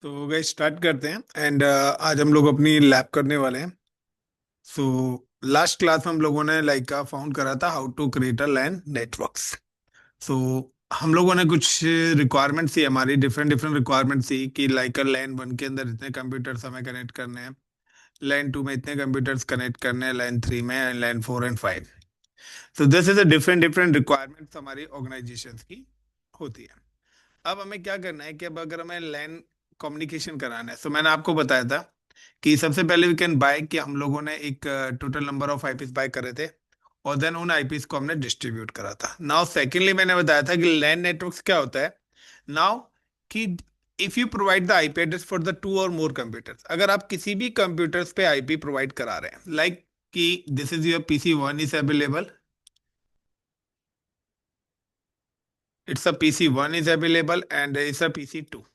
तो guys start करते हैं एंड आज हम लोग अपनी लैब करने वाले हैं। सो लास्ट क्लास में हम लोगों ने लाइक का फाउंड करा था how to create a LAN networks. So हम लोगों ने कुछ रिक्वायरमेंट थी, हमारी डिफरेंट डिफरेंट रिक्वायरमेंट थी कि लाइक लैन वन के अंदर इतने कंप्यूटर्स हमें कनेक्ट करने हैं, लैन टू में इतने कंप्यूटर्स कनेक्ट करने हैं, लैन थ्री में and LAN four and five. So this is a different different requirements हमारी ऑर्गेनाइजेशन की होती है। अब हमें क्या करना है कि अब अगर हमें लैन कम्युनिकेशन कराना है, तो मैंने आपको बताया था कि सबसे पहले वी कैन बाय, कि हम लोगों ने एक total number of IPs buy करे थे और देन उन आईपीस को हमने डिस्ट्रीब्यूट करा था। नाउ सेकेंडली मैंने बताया था कि लैन नेटवर्क्स क्या होता है। नाउ कि if you provide the IP address for the two और मोर कंप्यूटर्स, अगर आप किसी भी कंप्यूटर्स पे आईपी प्रोवाइड करा रहे हैं, लाइक कि this is your PC one is available, it's a PC one is available and it's a PC two.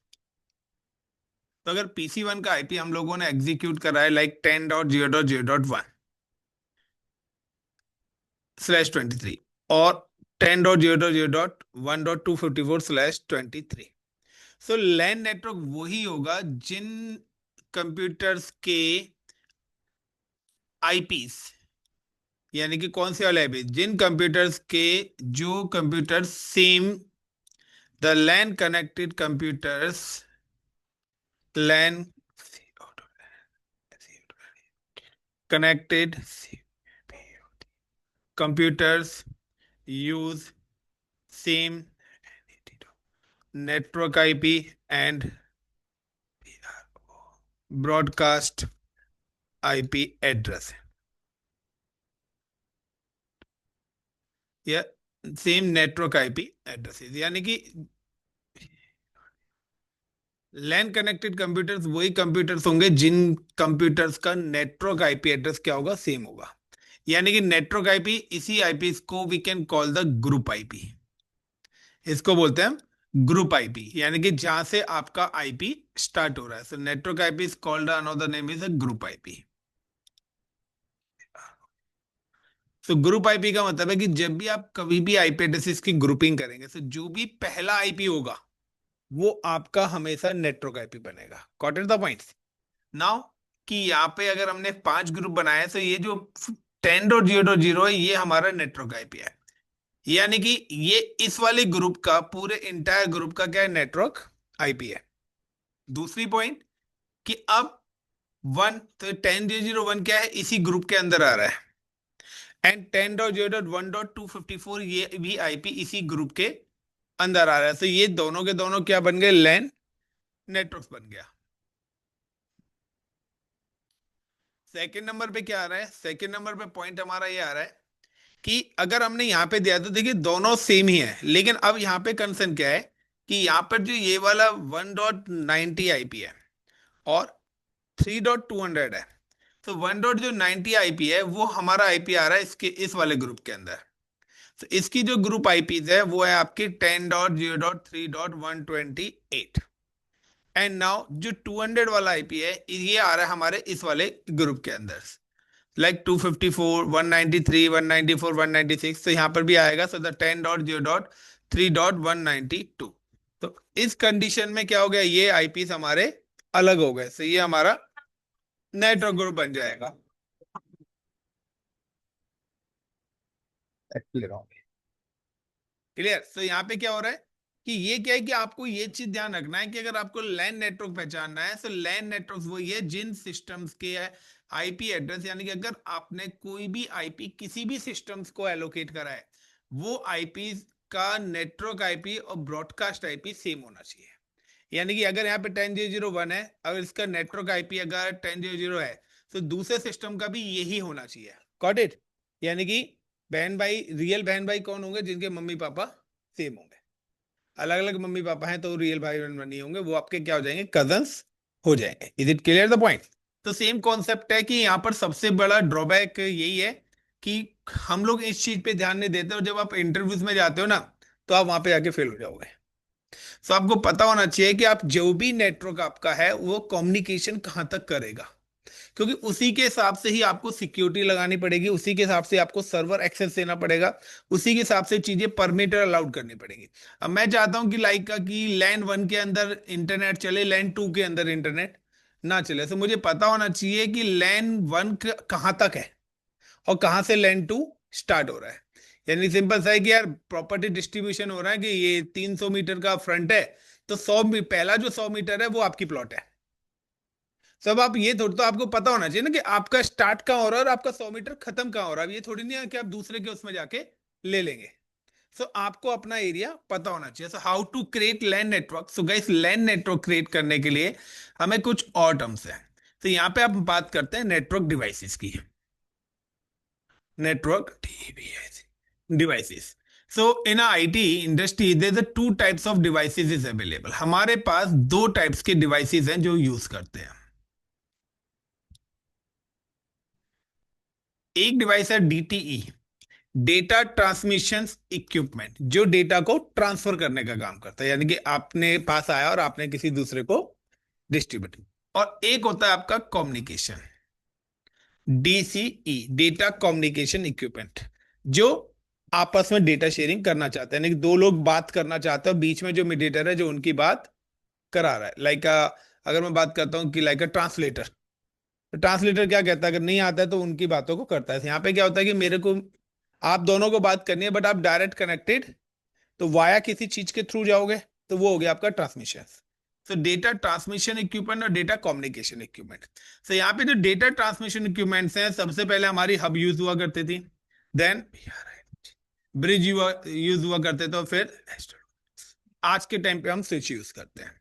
तो अगर पीसी वन का आईपी हम लोगों ने एग्जीक्यूट करा है लाइक 10.0.0.1/23 और 10.0.0.1.254/23। सो लैन नेटवर्क वही होगा जिन कंप्यूटर्स के आईपीस, यानी कि कौन से वाले आईपी, जिन कंप्यूटर्स के जो computer same the LAN connected computers, LAN connected computers use same network IP and broadcast IP address या सेम नेटवर्क आईपी एड्रेसेस, यानी कि लैन कनेक्टेड कंप्यूटर्स वही कंप्यूटर्स होंगे जिन कंप्यूटर्स का नेटवर्क आईपी एड्रेस क्या होगा, सेम होगा। यानी कि नेटवर्क आईपी, इसी आईपी को we can call the group IP. इसको बोलते हैं ग्रुप आईपी, यानी कि जहां से आपका आईपी स्टार्ट हो रहा है। So network IP is called, another name is a group IP. So group IP का मतलब है कि जब भी आप कभी भी आईपी एड्रेसेस की ग्रुपिंग करेंगे, तो जो भी पहला आईपी होगा वो आपका हमेशा नेटवर्क आईपी बनेगा। Got it the point. Now कि यहाँ पे अगर हमने 5 ग्रुप बनाए, तो ये जो 10.0.0 है ये हमारा नेटवर्क आईपी है। यानी कि ये इस वाले ग्रुप का, पूरे इंटायर ग्रुप का क्या है, नेटवर्क आईपी है। दूसरी पॉइंट कि अब वन, तो 10.0.0.1 क्या है, इसी ग्रुप के अंदर आ रहा है। एंड 10.0.1.254 ये भी आईपी इसी ग्रुप के अंदर आ रहा है। तो ये दोनों के दोनों क्या बन गए, लैन नेटवर्क्स बन गया। सेकंड नंबर पे क्या आ रहा है, सेकंड नंबर पे पॉइंट हमारा ये आ रहा है कि अगर हमने यहाँ पे दिया, तो देखिए दोनों सेम ही है, लेकिन अब यहाँ पे कंसर्न क्या है कि यहाँ पर जो ये वाला 1.90 आईपी है और 3.200 है। तो 1.90 आईपी है वो हमारा आईपी आ रहा है इसके इस वाले ग्रुप के अंदर। तो इसकी जो ग्रुप आईपीज है वो है आपकी 10.0.3.128। एंड नाउ जो 200 वाला आईपी है ये आ रहा है हमारे इस वाले ग्रुप के अंदर, लाइक 254, 193, 194, 196। तो यहाँ पर भी आएगा। So the 10.0.3.192। तो इस कंडीशन में क्या हो गया, ये आईपीस हमारे अलग हो गए। तो ये हमारा नेटवर्क ग्रुप बन जाएगा। क्लियर। तो यहाँ पे क्या हो रहा है कि ये क्या है कि आपको ये चीज ध्यान रखना है कि अगर आपको लैन नेटवर्क पहचानना है, तो लैन नेटवर्क वही है जिन सिस्टम्स के आईपी एड्रेस, यानी कि अगर आपने कोई भी आईपी किसी भी सिस्टम्स को एलोकेट करा है, वो आईपी का नेटवर्क आईपी और ब्रॉडकास्ट आईपी सेम होना चाहिए। यानी कि अगर यहाँ पे 10.0.0.1 है, अगर इसका नेटवर्क आईपी अगर 10.0.0 है, तो दूसरे सिस्टम का भी यही होना चाहिए। Got it. यानी कि बहन भाई, रियल बहन भाई कौन होंगे, जिनके मम्मी पापा सेम होंगे। अलग अलग मम्मी पापा हैं तो रियल भाई बहन नहीं होंगे, वो आपके क्या हो जाएंगे, कजन्स हो जाएंगे। Is it clear the point. तो सेम कॉन्सेप्ट है कि यहाँ पर सबसे बड़ा ड्रॉबैक यही है कि हम लोग इस चीज पे ध्यान नहीं देते, और जब आप इंटरव्यूज में जाते हो ना, तो आप वहां पे जाके फेल हो जाओगे। तो आपको पता होना चाहिए कि आप जो भी नेटवर्क आपका है वो कम्युनिकेशन कहाँ तक करेगा। क्योंकि उसी के हिसाब से ही आपको सिक्योरिटी लगानी पड़ेगी, उसी के हिसाब से आपको सर्वर एक्सेस देना पड़ेगा, उसी के हिसाब से चीजें परमिट और अलाउड करनी पड़ेगी। अब मैं चाहता हूं कि लाइक का कि लैन 1 के अंदर इंटरनेट चले, लैन 2 के अंदर इंटरनेट ना चले। तो मुझे पता होना चाहिए कि लैन 1 कहाँ तक है और कहाँ से लैन 2 स्टार्ट हो रहा है। यानी सिंपल सा है कि यार प्रॉपर्टी डिस्ट्रीब्यूशन हो रहा है कि ये 300 मीटर का फ्रंट है, तो 100 पहला जो 100 मीटर है वो आपकी प्लॉट है। सब आप ये थोड़ा तो आपको पता होना चाहिए ना कि आपका स्टार्ट कहाँ हो रहा है और आपका 100 मीटर खत्म कहाँ हो रहा है। ये थोड़ी नहीं है कि आप दूसरे के उसमें जाके ले लेंगे। सो आपको अपना एरिया पता होना चाहिए। So how to create LAN network. So guys, LAN network create करने के लिए हमें कुछ और टर्म्स हैं। तो यहाँ पे आप बात करते हैं नेटवर्क डिवाइसेस की। Network devices. So in IT industry there are two types of devices is available. हमारे पास दो टाइप्स के डिवाइसेस हैं जो यूज करते हैं। एक डिवाइस है डीटीई, डेटा ट्रांसमिशन इक्विपमेंट, जो डेटा को ट्रांसफर करने का काम करता है, यानी कि आपने पास आया और आपने किसी दूसरे को डिस्ट्रीब्यूट। और एक होता है आपका communication, DCE, data communication equipment, जो आपस में डेटा शेयरिंग करना चाहते हैं, यानी कि दो लोग बात करना चाहते हैं, बीच में जो मीडिएटर है जो उनकी बात करा रहा है। लाइक अगर मैं बात करता हूँ कि लाइक ट्रांसलेटर, तो ट्रांसलेटर क्या कहता है, अगर नहीं आता है तो उनकी बातों को करता है। यहाँ पे क्या होता है कि मेरे को आप दोनों को बात करनी है बट आप डायरेक्ट कनेक्टेड, तो वाया किसी चीज के थ्रू जाओगे, तो वो हो गया आपका ट्रांसमिशन। तो डेटा ट्रांसमिशन इक्विपमेंट और डेटा कम्युनिकेशन इक्विपमेंट। तो यहाँ पे जो डेटा ट्रांसमिशन इक्विपमेंट्स हैं, सबसे पहले हमारी हब यूज हुआ करती थी, देन ब्रिज यूज हुआ करते थे, और फिर आज के टाइम पे हम स्विच यूज करते हैं।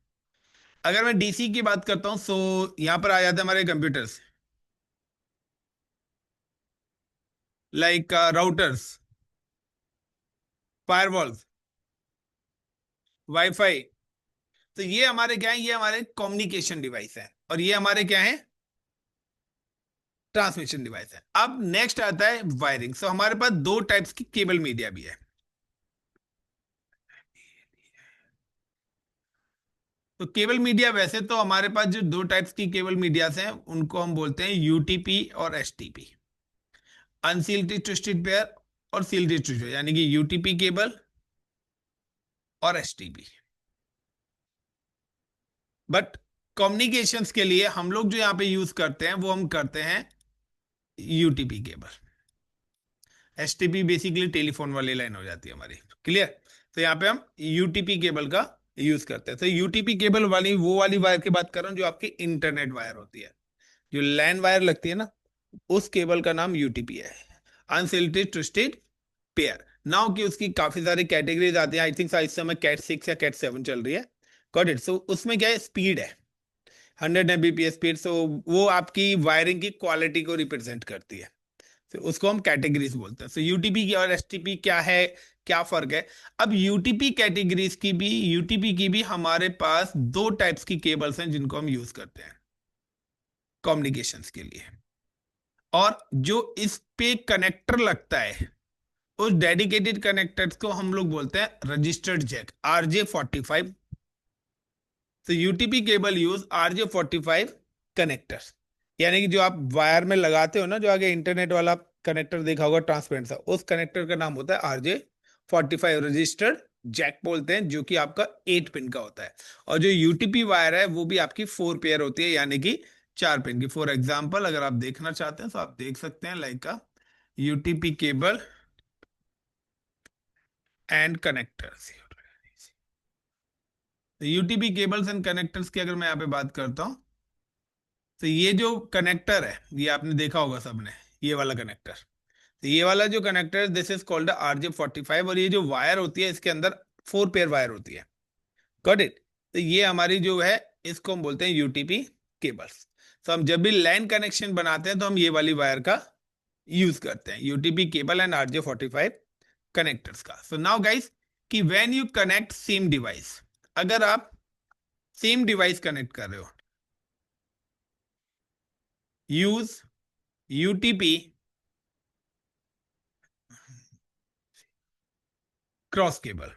अगर मैं डीसी की बात करता हूँ, सो यहाँ पर आ जाते हैं हमारे computers, like routers, firewalls, wifi. तो ये हमारे क्या है, ये हमारे कम्युनिकेशन डिवाइस है, और ये हमारे क्या है, ट्रांसमिशन डिवाइस है। अब नेक्स्ट आता है वायरिंग। सो हमारे पास दो टाइप्स की केबल मीडिया भी है। तो केबल मीडिया, वैसे तो हमारे पास जो दो टाइप्स की केबल मीडियास हैं उनको हम बोलते हैं यूटीपी और एसटीपी, अनसील्ड ट्विस्टेड पेयर और सील्ड ट्विस्टेड, यानी कि यूटीपी केबल और एसटीपी। बट कम्युनिकेशंस के लिए हम लोग जो यहाँ पे यूज करते हैं वो हम करते हैं UTP cable. STP basically telephone वाली लाइन हो जाती है हमारी, क्लियर। तो यहाँ पे हम यूटीपी केबल का यूज करते हैं। तो यूटीपी केबल वाली वो वाली वायर की बात कर रहा हूँ जो आपकी इंटरनेट वायर होती है, जो लैन वायर लगती है ना, उस केबल का नाम यूटीपी है, अनसिल्टेड ट्विस्टेड पेयर। नाउ कि उसकी काफी सारी कैटेगरीज आती है। आई थिंक इस समय कैट 6 या कैट 7 चल रही है, गॉट इट। सो उसमें क्या है, स्पीड है 100 Mbps स्पीड। सो वो आपकी वायरिंग की क्वालिटी को रिप्रेजेंट करती है, तो उसको हम कैटेगरीज बोलते हैं। सो यूटीपी की और एसटीपी क्या है, क्या फर्क है। अब यूटीपी कैटेगरीज की भी, यूटीपी की भी हमारे पास दो टाइप्स की केबल्स हैं जिनको हम यूज करते हैं कम्युनिकेशंस के लिए। और जो इस पे कनेक्टर लगता है, उस डेडिकेटेड कनेक्टर्स को हम लोग बोलते हैं रजिस्टर्ड जैक, RJ45। तो UTP cable use RJ45 connectors, यानी कि जो आप वायर में लगाते हो ना, जो आगे इंटरनेट वाला कनेक्टर देखा होगा ट्रांसपेरेंट सा, उस कनेक्टर का नाम होता है RJ45 रजिस्टर्ड जैक बोलते हैं, जो कि आपका 8 पिन का होता है। और जो यूटीपी वायर है वो भी आपकी 4 पेयर होती है, यानी कि 4 पिन की। फॉर एग्जाम्पल अगर आप देखना चाहते हैं तो आप देख सकते हैं, लाइक का UTP cable and connectors. UTP cables and connectors की अगर मैं यहाँ पे बात करता हूँ, तो ये जो कनेक्टर है ये आपने देखा होगा सबने, ये वाला कनेक्टर। तो ये वाला जो connector, this is called RJ45। और ये जो वायर होती है इसके अंदर 4 पेयर वायर होती है, गॉट इट। तो ये हमारी जो है, इसको हम बोलते हैं यूटीपी केबल्स। तो हम जब भी लैन कनेक्शन बनाते हैं तो हम ये वाली वायर का यूज करते हैं, UTP cable and RJ45 connectors का। सो नाउ गाइस, कि when you connect same device, अगर आप सेम डिवाइस कनेक्ट कर रहे हो, यूज यूटीपी क्रॉस केबल।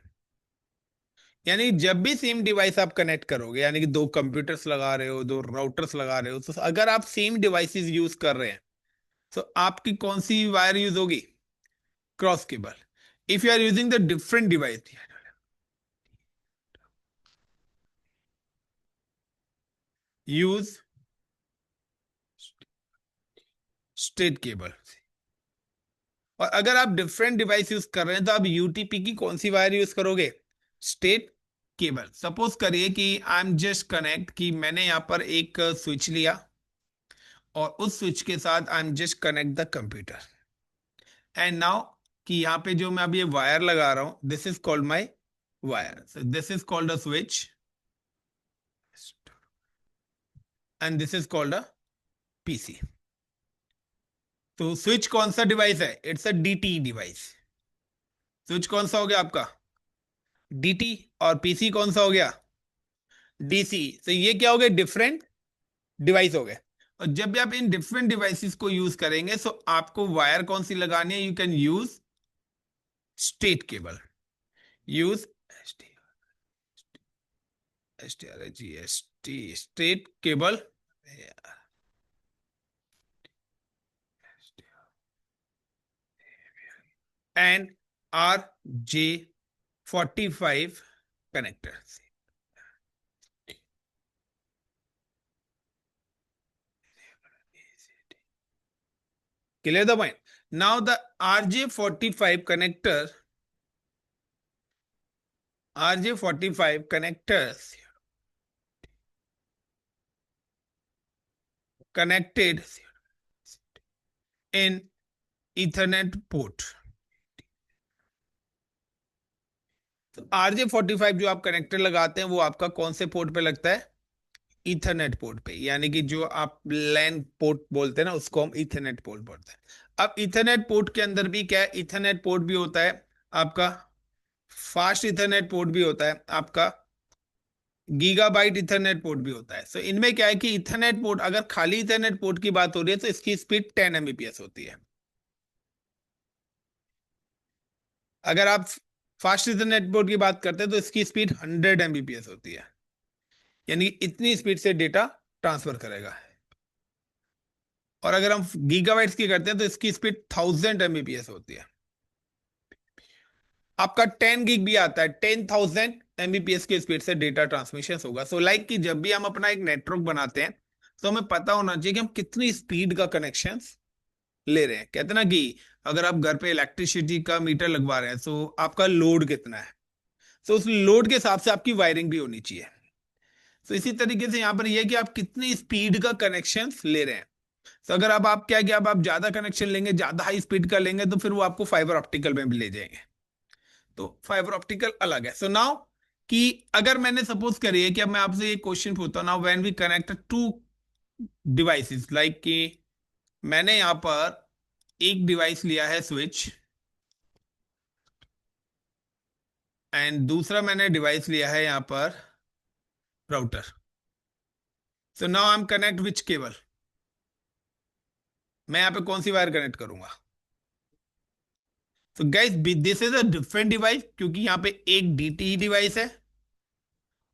यानी जब भी सेम डिवाइस आप कनेक्ट करोगे, यानी कि दो कंप्यूटर्स लगा रहे हो, दो राउटर्स लगा रहे हो, तो अगर आप सेम डिवाइसेस यूज कर रहे हैं तो आपकी कौन सी वायर यूज होगी? Cross cable. If you are using the different device, use straight cable. और अगर आप डिफरेंट डिवाइस यूज कर रहे हैं तो आप यूटीपी की कौन सी वायर यूज करोगे? Straight cable. सपोज करिए कि आई एम जस्ट कनेक्ट, कि मैंने यहां पर एक स्विच लिया और उस स्विच के साथ आई am just connect the computer, and now कि यहाँ पे जो मैं अभी ये वायर लगा रहा हूं, this is called my wire, so this is called a switch and this is called a PC. तो स्विच कौन सा डिवाइस है? It's a DT device. Switch कौन सा हो गया आपका? डीटी। और पीसी कौन सा हो गया? डीसी। तो ये क्या हो गए? डिफरेंट डिवाइस हो गए। और जब भी आप इन डिफरेंट डिवाइसेस को यूज करेंगे तो आपको वायर कौन सी लगानी है? You can use straight cable. Use STRAGST straight cable and RJ45 connector। Clear the point? Now the RJ45 connectors connected in Ethernet port। तो RJ45 जो आप कनेक्टर लगाते हैं वो आपका कौन से पोर्ट पे लगता है? ईथरनेट पोर्ट पे। यानी कि जो आप लैन पोर्ट बोलते हैं ना, उसको हम ईथरनेट पोर्ट बोलते हैं। अब ईथरनेट पोर्ट के अंदर भी क्या है? ईथरनेट पोर्ट भी होता है आपका, फास्ट ईथरनेट पोर्ट भी होता है आपका, गीगाबाइट इथरनेट पोर्ट भी होता है। सो इनमें क्या है कि इथरनेट पोर्ट, अगर खाली इथरनेट पोर्ट की बात हो रही है तो इसकी स्पीड 10 Mbps होती है। अगर आप फास्ट इथरनेट पोर्ट की बात करते हैं तो इसकी स्पीड 100 Mbps होती है। यानी इतनी स्पीड से डेटा ट्रांसफर करेगा। और अगर हम गीगाबाइट्स की करते हैं तो इसकी स्पीड 1000 Mbps होती है। आपका 10 GB भी आता है, 10,000 Mbps की स्पीड से डेटा ट्रांसमिशन होगा। सो लाइक कि जब भी हम अपना एक नेटवर्क बनाते हैं तो हमें पता होना चाहिए कि हम कितनी स्पीड का कनेक्शन ले रहे हैं। कहते हैं ना कि अगर आप घर पे इलेक्ट्रिसिटी का मीटर लगवा रहे हैं तो आपका लोड कितना है, तो उस लोड के हिसाब से आपकी वायरिंग भी होनी चाहिए। तो इसी तरीके से यहाँ पर यह है कि आप कितनी स्पीड का कनेक्शन ले रहे हैं। तो अगर अब आप क्या है कि अब आप ज्यादा कनेक्शन लेंगे, ज्यादा हाई स्पीड का लेंगे, तो फिर वो आपको फाइबर ऑप्टिकल में भी ले जाएंगे। तो फाइबर ऑप्टिकल अलग है। सो नाउ कि अगर मैंने सपोज करिए कि अब मैं आपसे एक क्वेश्चन पूछता हूं, now when we connect two devices, like कि मैंने यहां पर एक डिवाइस लिया है स्विच, एंड दूसरा मैंने डिवाइस लिया है यहां पर router. So now I M connect which cable? मैं यहां पे कौन सी वायर कनेक्ट करूंगा? तो guys this is a different device, क्योंकि यहां पे एक डीटी डिवाइस है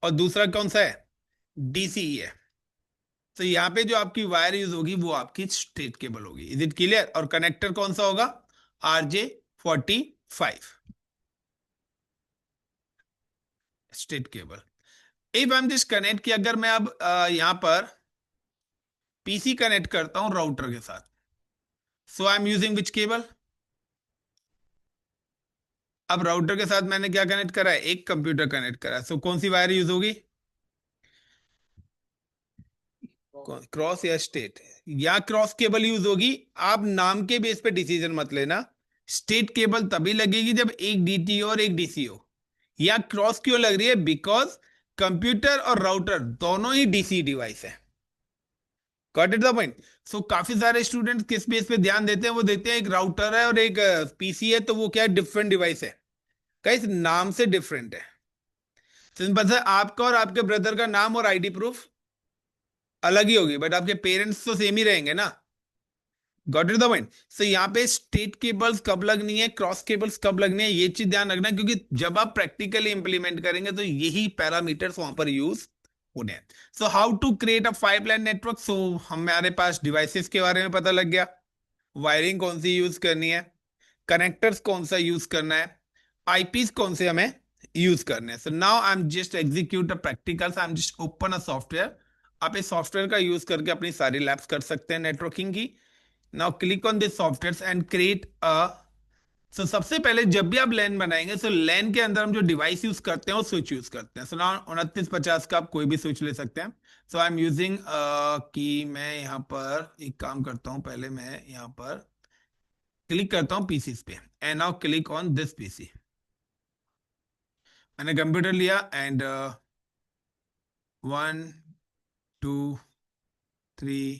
और दूसरा कौन सा है? डीसीई है। तो यहाँ पे जो आपकी वायर यूज होगी वो आपकी स्ट्रेट केबल होगी। Is it clear? और कनेक्टर कौन सा होगा? RJ45 straight cable. If I am this connect, कि अगर मैं अब यहाँ पर पीसी कनेक्ट करता हूं राउटर के साथ, so I am using which cable? अब राउटर के साथ मैंने क्या कनेक्ट करा है? एक कंप्यूटर कनेक्ट करा है। सो कौन सी वायर यूज होगी? क्रॉस या स्ट्रेट? या क्रॉस केबल यूज होगी। आप नाम के बेस पे डिसीजन मत लेना। स्ट्रेट केबल तभी लगेगी जब एक डीटी और एक डीसी हो। या क्रॉस क्यों लग रही है? बिकॉज कंप्यूटर और राउटर दोनों ही डीसी डिवाइस है। Got it the point? So काफी सारे स्टूडेंट्स किस बेस पे ध्यान देते हैं? वो देते हैं एक राउटर है और एक पीसी है, तो वो क्या है? डिफरेंट डिवाइस है। कई नाम से डिफरेंट है। सिंपल है, आपका और आपके ब्रदर का नाम और आईडी प्रूफ अलग ही होगी, बट आपके पेरेंट्स तो सेम ही रहेंगे ना। Got it the point. So यहाँ पे स्टेट केबल्स कब लगनी है, क्रॉस केबल्स कब लगनी है, ये चीज ध्यान रखना, क्योंकि जब आप प्रैक्टिकली इंप्लीमेंट करेंगे तो यही पैरामीटर्स वहां पर यूज होने हैं। So how to create a 5 LAN network. So हमारे पास डिवाइसेस के बारे में पता लग गया, वायरिंग कौन सी यूज करनी है, कनेक्टर्स कौन सा यूज करना है, आईपीस कौन से हमें यूज करने हैं। सो now I am just execute a practical, I am just open a software. आप इस सॉफ्टवेयर का यूज करके अपनी सारी लैब्स कर सकते हैं नेटवर्किंग की। Now click on this software and create a. So सबसे पहले जब भी आप लैन बनाएंगे, सो लैन के अंदर हम जो डिवाइस यूज करते हैं वो स्विच यूज करते हैं। सो नाउ 2950 का आप कोई भी स्विच ले सकते हैं। सो आई एम यूजिंग कि मैं यहाँ पर एक काम करता हूँ, पहले मैं यहाँ पर क्लिक करता हूँ पीसी पे, and now click on this PC. मैंने कंप्यूटर लिया एंड 1 2 3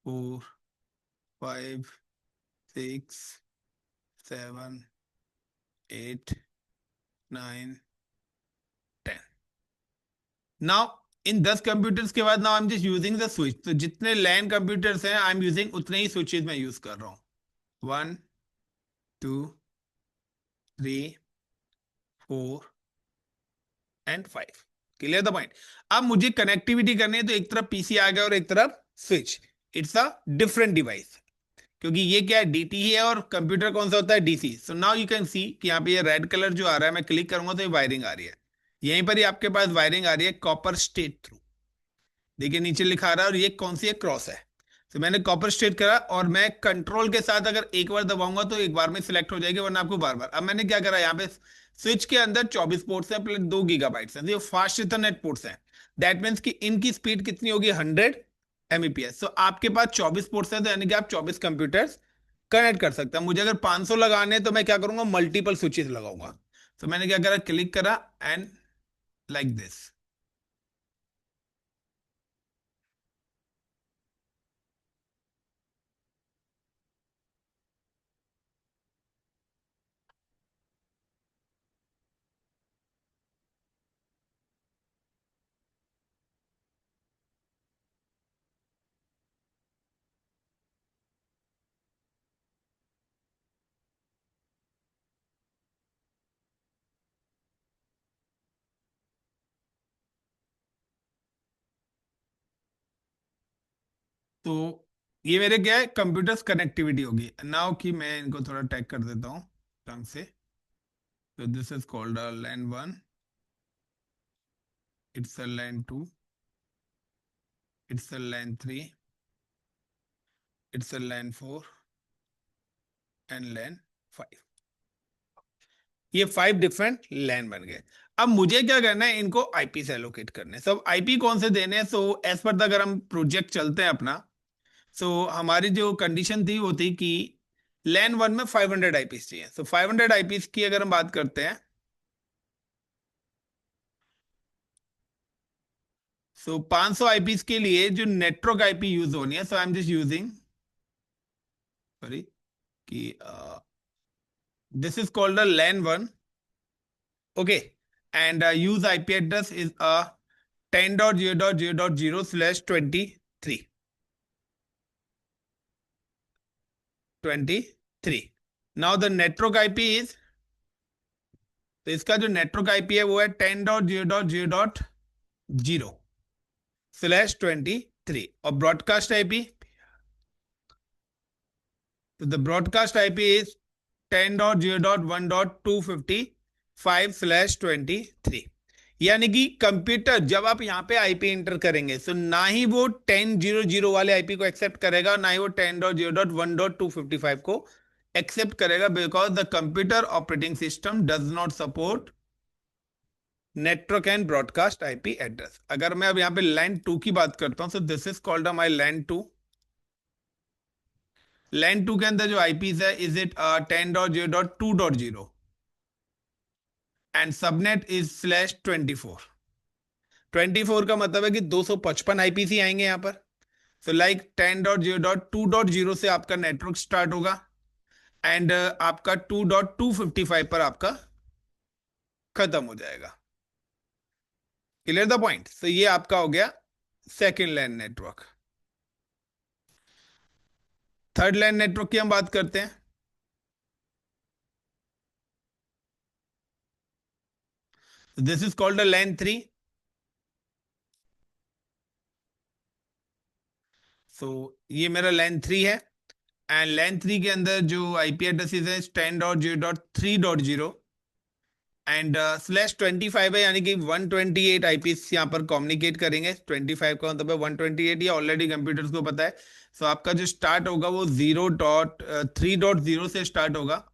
4 5 6 7 8 9 10। नाउ इन 10 कंप्यूटर्स के बाद now I am just using the switch. तो जितने लैन कंप्यूटर्स हैं आई एम यूजिंग उतने ही स्विचेस मैं यूज कर रहा हूँ। 1 2 3 4 एंड 5। Clear the point. अब मुझे कनेक्टिविटी करनी है, तो एक तरफ पीसी आ गया और एक तरफ switch. It's a different device, क्योंकि ये क्या है, डीटी है और कंप्यूटर कौन सा होता है, DC. So now you can see कि यहाँ पे ये रेड कलर जो आ रहा है, मैं क्लिक करूंगा तो ये वायरिंग आ रही है। यहीं पर ही आपके पास वायरिंग आ रही है कॉपर स्टेट थ्रू। देखिए नीचे लिखा रहा है, और ये कौन सी है, क्रॉस है। तो मैंने कॉपर स्टेट करा, और मैं कंट्रोल के साथ अगर एक बार दबाऊंगा तो एक बार में सिलेक्ट हो जाएगी, वरना आपको बार बार। अब मैंने क्या करा, यहाँ पे स्विच के अंदर 24 पोर्ट्स हैं प्लस 2 GB हैं, तो ये फास्ट इथरनेट पोर्ट्स हैं। दैट मीन्स कि इनकी स्पीड कितनी होगी, 100 Mbps। सो आपके पास 24 पोर्ट्स हैं, तो यानी कि आप 24 कंप्यूटर्स कनेक्ट कर सकते हैं। मुझे अगर 500 लगाने हैं, तो मैं क्या करूंगा, मल्टीपल स्विचेस लगाऊंगा। तो मैंने क्या करा, क्लिक करा एंड लाइक दिस। तो ये मेरे क्या है, कंप्यूटर्स कनेक्टिविटी होगी। नाउ कि मैं इनको थोड़ा टैग कर देता हूँ ढंग से। तो this is called LAN 1, it's a LAN 2, it's a LAN 3, it's a LAN 4 and LAN 5। ये 5 डिफरेंट लैन बन गए। अब मुझे क्या करना है, इनको आईपी से एलोकेट करने हैं। सब आईपी कौन से देने हैं, सो एज पर द, अगर हम प्रोजेक्ट चलते हैं अपना, सो हमारी जो कंडीशन थी वो थी कि लैन 1 में 500 आईपीस चाहिए। सो 500 आईपीस की अगर हम बात करते हैं, सो 500 आईपीस के लिए जो नेटवर्क आईपी यूज होनी है, so I am just using, sorry, कि this is called a LAN 1। Okay, and use IP address is 10.0.0.0/23 23। Now the network IP is, तो इसका जो नेटवर्क आईपी है वो है 10.0.0.0/23। और ब्रॉडकास्ट आईपी, तो द ब्रॉडकास्ट आईपी इज 10.0.1.255/23। यानी कि कंप्यूटर जब आप यहाँ पे आईपी इंटर करेंगे, तो ना ही वो 10.0.0 वाले आईपी को एक्सेप्ट करेगा, ना ही वो 10.0.1.255 को एक्सेप्ट करेगा, because the computer operating system does not support network and broadcast IP address. अगर मैं अब यहाँ पे लैन 2 की बात करता हूँ, so this is called my LAN 2। LAN 2 के अंदर जो आईपीज है, is it 10.0.2.0, and subnet is /24। 24 का मतलब है कि 255 आईपीसी आएंगे यहाँ पर। सो लाइक 10.0.2.0 से आपका नेटवर्क स्टार्ट होगा, एंड आपका 2.255 पर आपका खत्म हो जाएगा। Clear the point. सो ये आपका हो गया second LAN network. Third LAN network की हम बात करते हैं। This is called a LAN 3। सो ये मेरा लैन 3 है। एंड लैन 3 के अंदर जो आईपी एड्रेसेस है 10.0.3.0 एंड /25 है, यानी कि 128 आईपीस यहाँ पर कम्युनिकेट करेंगे। 25 का मतलब है 128, ये ऑलरेडी कंप्यूटर्स को पता है। सो आपका जो स्टार्ट होगा वो 0.3.0 से स्टार्ट होगा।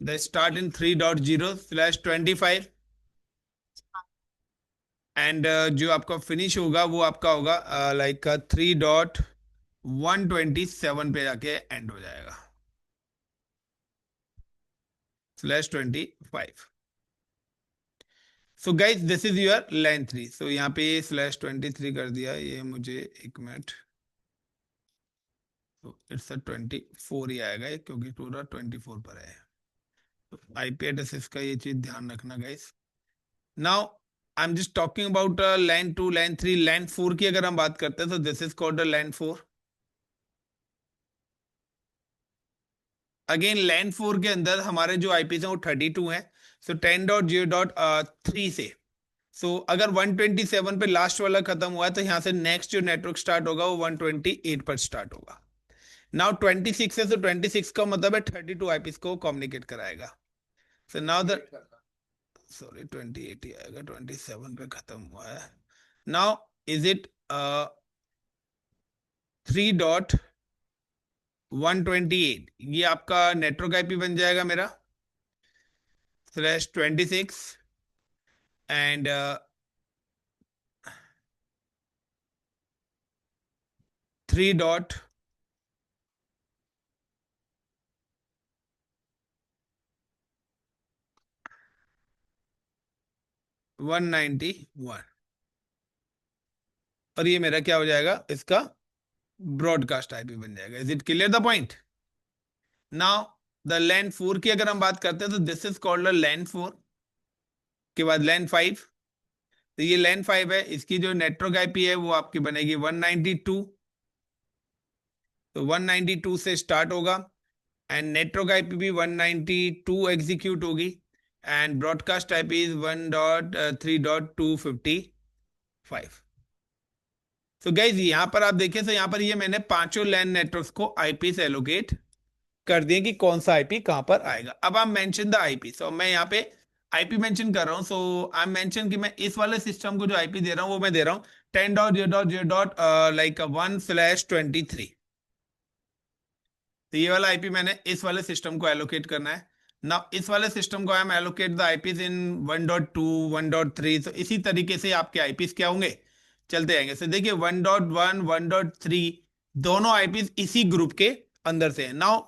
The start in 3.0/25। एंड जो आपका फिनिश होगा वो आपका होगा लाइक 3.127 पे जाके एंड हो जाएगा, /25। So guys this is your line 3। सो यहाँ पे /23 कर दिया, ये मुझे एक मिनट। तो इट्स 24 ही आएगा ये, क्योंकि पूरा 24 पर है। तो आईपी एड्रेस का ये चीज ध्यान रखना guys. Now I am just talking about line 2, line 3, line 4 की अगर हम बात करते हैं तो this is called line 4। Again line 4 के अंदर हमारे जो आईपी हैं वो 32 हैं। सो 10.0.3 से, सो अगर 127 पे लास्ट वाला खत्म हुआ है तो यहाँ से नेक्स्ट जो नेटवर्क स्टार्ट होगा वो 128 पर स्टार्ट होगा। नाउ 26 है, तो 26 का मतलब है 32 आईपीस को कम्युनिकेट कराएगा। सो नाउ द, सॉरी 28 ही आएगा, 27 पे खत्म हुआ है। नाउ इज इट 3.128, ये आपका नेटवर्क आईपी बन जाएगा मेरा, /26 एंड 3.191। और ये मेरा क्या हो जाएगा, इसका ब्रॉडकास्ट आईपी बन जाएगा। Is it clear the point? Now the LAN 4 की अगर हम बात करते हैं तो दिस इज कॉल्ड लैन 4। के बाद लैन 5। तो ये लैन 5 है, इसकी जो नेटवर्क आईपी है वो आपकी बनेगी 192। तो 192 से स्टार्ट होगा एंड नेटवर्क आईपी भी 192 एग्जीक्यूट होगी। And broadcast IP is 1.3.255। तो गाइज यहाँ पर आप देखें तो यहाँ पर ये मैंने पांचों लैन नेटवर्क्स को आईपी से एलोकेट कर दिए कि कौन सा आईपी कहां पर आएगा। अब आप मेंशन द आईपी। सो मैं यहाँ पे आईपी मेंशन कर रहा हूँ। सो आई मेंशन कि मैं इस वाले सिस्टम को जो आईपी दे रहा हूँ वो मैं दे रहा हूँ 10.0.0. लाइक 1/23। तो ये वाला आईपी मैंने इस वाले सिस्टम को एलोकेट करना है ना। इस वाले सिस्टम को I am allocate the IPs in 1.2, 1.3। तो इसी तरीके से आपके आईपीज क्या होंगे, चलते जाएंगे। तो देखिए 1.1, 1.3 दोनों आईपीज इसी ग्रुप के अंदर से है। नाउ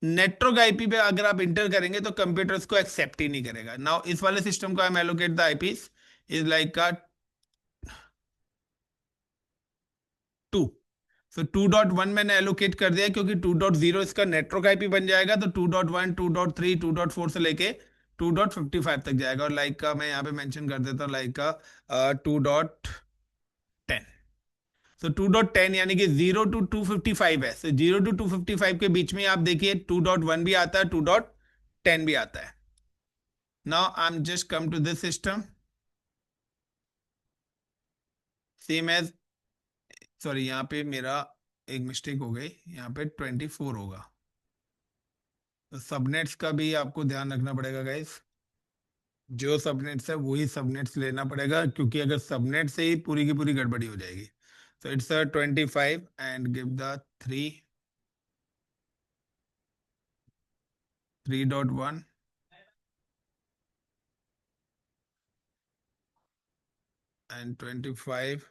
नेटवर्क आईपी पे अगर आप इंटर करेंगे तो कंप्यूटर्स को एक्सेप्ट ही नहीं करेगा। नाउ इस वाले सिस्टम को I am allocate the IPs is like 2। सो 2.1 मैंने एलोकेट कर दिया, क्योंकि 2.0 इसका नेटवर्क आईपी बन जाएगा। तो 2.1, 2.3, 2.4 से लेके 2.55 तक जाएगा। और लाइक का मैं यहाँ पे मेंशन कर देता हूँ, लाइक का 2.10। सो 2.10 यानी कि 0 to 255 है। सो 0 to 255 के बीच में आप देखिए 2.1 भी आता है, 2.10 भी आता है। Now I am just come to this system same as, sorry यहाँ पे मेरा एक मिस्टेक हो गई, यहाँ पे 24 होगा। तो सबनेट्स का भी आपको ध्यान रखना पड़ेगा गाइस। जो सबनेट्स है वही सबनेट्स लेना पड़ेगा, क्योंकि अगर सबनेट से ही पूरी की पूरी गड़बड़ी हो जाएगी। तो it's 25 and give the 3.1 and 25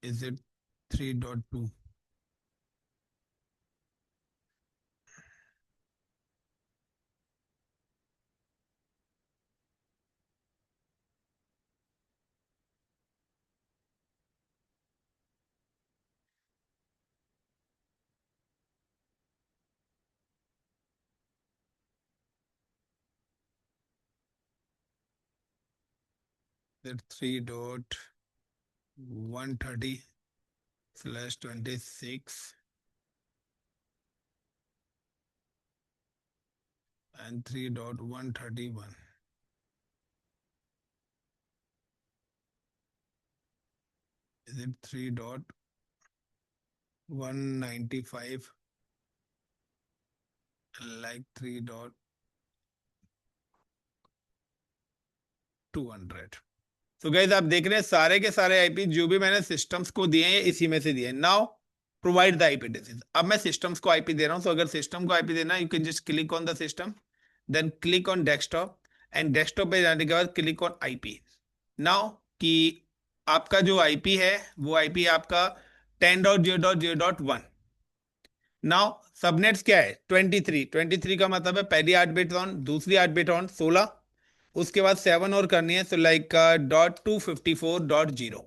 is it 3.2। फिर 3.130 /26 and 3.131. Is it 3.195 like 3.200? तो गाइस आप देख रहे हैं सारे के सारे आईपी जो भी मैंने सिस्टम्स को दिए हैं इसी में से दिए हैं। Now provide the IP addresses. अब मैं सिस्टम्स को आईपी दे रहा हूं, तो अगर सिस्टम को आईपी देना, you can just click on the system, then click on desktop, and desktop पे जाने के बाद क्लिक ऑन आईपी। नाउ कि आपका जो आईपी है वो आईपी है आपका 10.0.0.1। नाउ सबनेट्स क्या है? 23 का मतलब है पहली 8 बिट ऑन, दूसरी 8 बिट ऑन 16, उसके बाद 7 और करनी है, so like .254.0।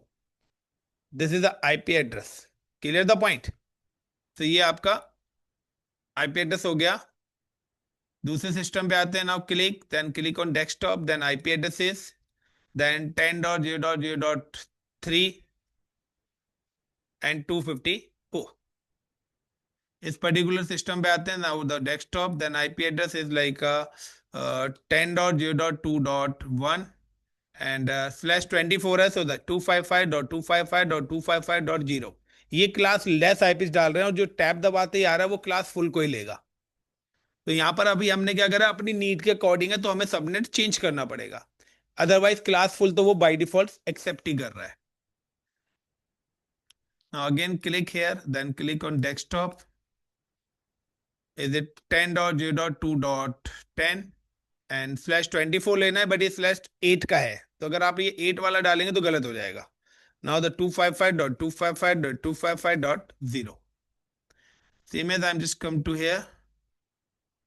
This is the IP address. Clear the point? तो ये आपका आईपी एड्रेस हो गया। दूसरे सिस्टम पे आते हैं। Now click, then click on desktop, then IP addresses, then 10.0.0.3 and 254। इस पर्टिकुलर सिस्टम पे आते हैं। Now the desktop, then IP address is like 10.0.2.1 and /24 है, सो दैट 255.255.255.0। ये क्लास लेस आईपीस डाल रहे हैं, और जो टैब दबाते ही आ रहा है वो क्लास फुल को ही लेगा। तो यहाँ पर अभी हमने क्या करा, अपनी नीड के अकॉर्डिंग है तो हमें सबनेट चेंज करना पड़ेगा, अदरवाइज क्लास फुल तो वो बाय डिफॉल्ट एक्सेप्ट ही कर रहा है। Now again click here, then click on desktop. Is it 10.0.2.10 and /24 लेना है, बट ये /8 का है, तो अगर आप ये 8 वाला डालेंगे तो गलत हो जाएगा। Now the 255.255.255.0। Same as I am just come to here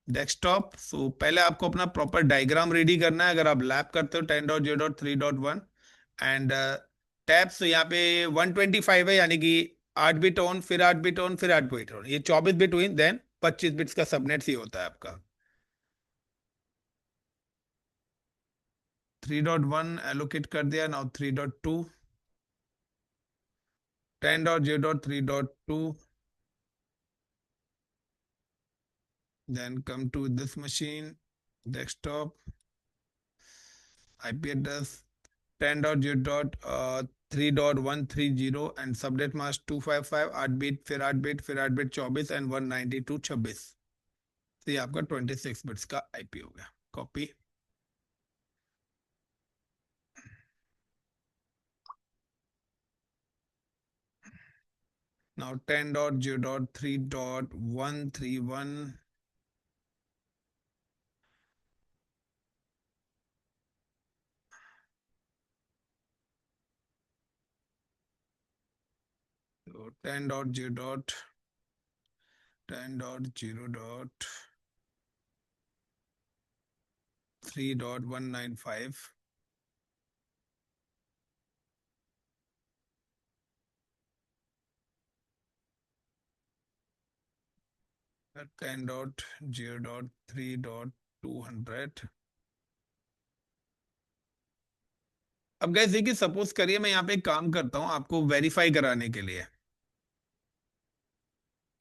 desktop. So पहले आपको अपना प्रॉपर डायग्राम रेडी करना है, अगर आप लैप करते हो 10.0.3.1 एंड टैब्स। तो यहाँ पे 125 है, यानी कि 8 बिट ऑन, फिर 8 बिट ऑन, फिर 8 बिट ऑन, ये 24 बिट हुई, देन 25 बिट्स का सबनेट ही होता है आपका। 3.1 एलोकेट कर दिया। Now 3.2, 10.0.3.2, then come to this machine, desktop, IP address 10.0.3.130 and subnet mask 255, 8 bit, फिर 8 बिट, फिर 8 बिट 24 एंड 192 26। तो ये आपका 26 बिट्स का आईपी हो गया। कॉपी। नाउ 10.0.3.131, 10.0.3.195, 10.0.3.200। अब गैस देखिए, सपोज करिए मैं यहाँ पे एक काम करता हूँ आपको वेरीफाई कराने के लिए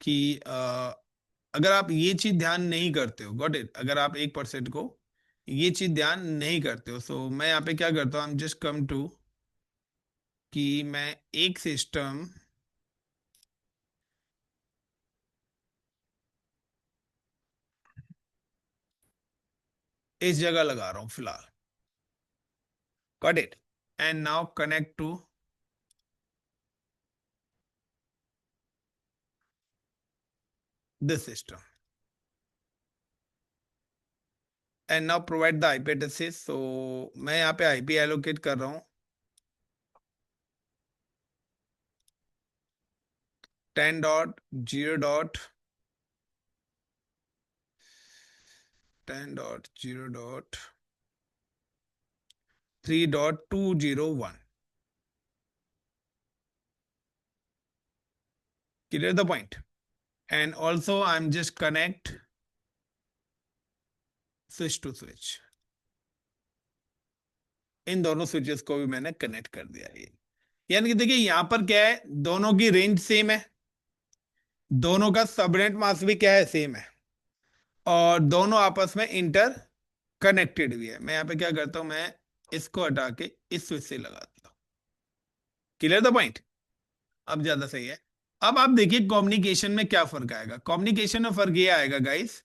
कि अगर आप ये चीज ध्यान नहीं करते हो, गॉट इट, अगर आप 1% को ये चीज ध्यान नहीं करते हो, सो मैं यहाँ पे क्या करता हूँ, जस्ट कम टू कि मैं एक सिस्टम इस जगह लगा रहा हूँ फिलहाल, got it, and now connect to this system and now provide the IP addresses. So मैं यहाँ पे आईपी एलोकेट कर रहा हूँ 10.0. 10.0.3.201। Clear the point? And also I'm just connect switch to switch। इन दोनों स्विचेस को भी मैंने कनेक्ट कर दिया। ये यानी कि देखिए यहां पर क्या है, दोनों की रेंज सेम है, दोनों का सबनेट मास्क भी क्या है, सेम है, और दोनों आपस में इंटर कनेक्टेड भी है। मैं यहाँ पे क्या करता हूं, मैं इसको हटा के इस स्विच से लगा देता हूँ। Clear the point? अब ज्यादा सही है। अब आप देखिए कम्युनिकेशन में क्या फर्क आएगा। कम्युनिकेशन में फर्क ये आएगा गाइस,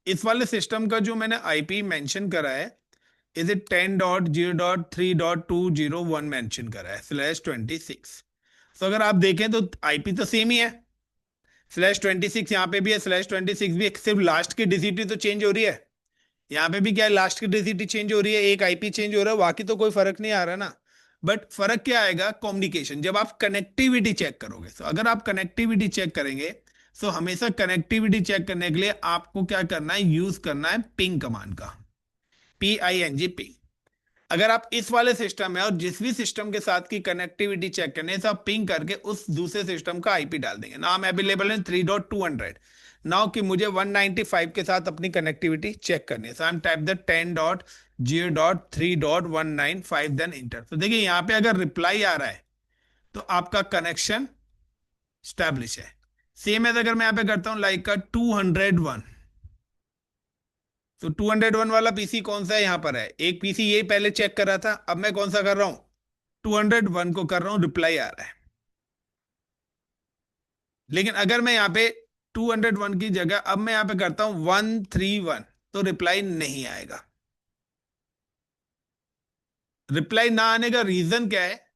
इस वाले सिस्टम का जो मैंने आईपी मेंशन करा है, इज इट 10.0.3.201 मेंशन करा है /26। तो अगर आप देखें तो आईपी तो सेम ही है, /26 यहाँ पे भी है, /26 भी है, सिर्फ लास्ट की डिजिट तो चेंज हो रही है। यहाँ पे भी क्या है, लास्ट की डिजिट चेंज हो रही है, एक आईपी चेंज हो रहा है, बाकी तो कोई फर्क नहीं आ रहा ना। बट फर्क क्या आएगा, कम्युनिकेशन। जब आप कनेक्टिविटी चेक करोगे, तो अगर आप कनेक्टिविटी चेक करेंगे, तो हमेशा कनेक्टिविटी चेक करने के लिए आपको क्या करना है, यूज करना है पिंग कमांड का, PING, पिंग। अगर आप इस वाले सिस्टम में और जिस भी सिस्टम के साथ की कनेक्टिविटी चेक करने से आप पिंग करके उस दूसरे सिस्टम का आईपी डाल देंगे। नाम अवेलेबल है 3.200। नाउ कि मुझे 195 के साथ अपनी कनेक्टिविटी चेक करनी है, so I type the 10.0.3.195, then enter. तो देखिए यहां पे अगर रिप्लाई आ रहा है तो आपका कनेक्शन स्टैब्लिश है। सेम है अगर मैं यहां पे करता हूं लाइक का 201, तो 201 वाला पीसी कौन सा है, यहां पर है एक पीसी, ये पहले चेक कर रहा था, अब मैं कौन सा कर रहा हूं, 201 को कर रहा हूं, रिप्लाई आ रहा है। लेकिन अगर मैं यहाँ पे 201 की जगह अब मैं यहाँ पे करता हूं 131, तो रिप्लाई नहीं आएगा। रिप्लाई ना आने का रीजन क्या है,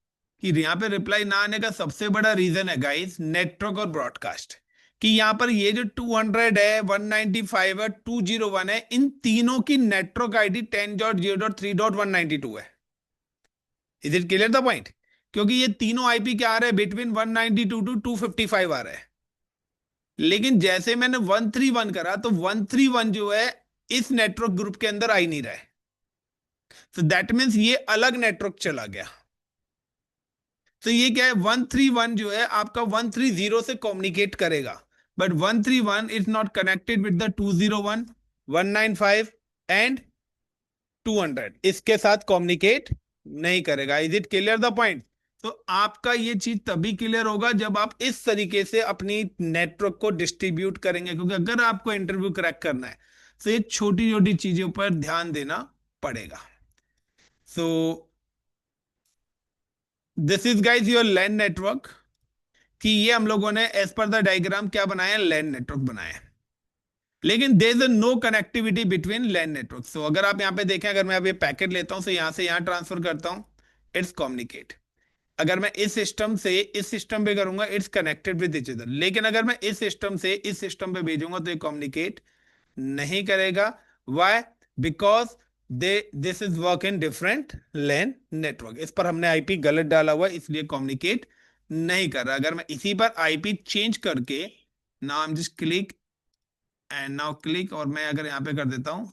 कि यहाँ पे रिप्लाई ना आने का सबसे बड़ा रीजन है गाइस नेटवर्क और ब्रॉडकास्ट। कि यहाँ पर ये जो 200 है, 195 है, 201 है, इन तीनों की नेटवर्क आईडी 10.0.3.192 है। Is it clear the point? क्योंकि ये तीनों आईपी क्या आ रहे हैं, बिटवीन 192 टू 255 आ रहे हैं। लेकिन जैसे मैंने 131 करा, तो 131 जो है इस नेटवर्क ग्रुप के अंदर आ ही नहीं रहा है। तो दैट मीन्स ये अलग नेटवर्क चला गया। तो ये क्या है, 131 जो है आपका 130 से कम्युनिकेट करेगा, but 131 is not connected with the 201, 195 and 200, इसके साथ कम्युनिकेट नहीं करेगा। Is it clear the point? तो आपका ये चीज तभी क्लियर होगा जब आप इस तरीके से अपनी नेटवर्क को डिस्ट्रीब्यूट करेंगे, क्योंकि अगर आपको इंटरव्यू क्रैक करना है तो ये छोटी छोटी चीजों पर ध्यान देना पड़ेगा। So this is guys your LAN network. कि ये हम लोगों ने एज पर द डायग्राम क्या बनाया, लैन नेटवर्क बनाया है। लेकिन there is no connectivity between LAN network. So अगर आप यहाँ पे देखें, अगर मैं अभी पैकेट लेता हूं, तो यहां से यहां ट्रांसफर करता हूं, इट्स कम्युनिकेट। अगर मैं इस सिस्टम से इस सिस्टम पे करूंगा, it's connected with each other. लेकिन अगर मैं इस सिस्टम से इस सिस्टम पे भेजूंगा, तो ये कम्युनिकेट नहीं करेगा। Why? Because they this is work in different LAN network. इस पर हमने आईपी गलत डाला हुआ है, इसलिए कम्युनिकेट नहीं कर रहा। अगर मैं इसी पर आईपी चेंज करके, now I am just click and now click, और मैं अगर यहां पे कर देता हूं,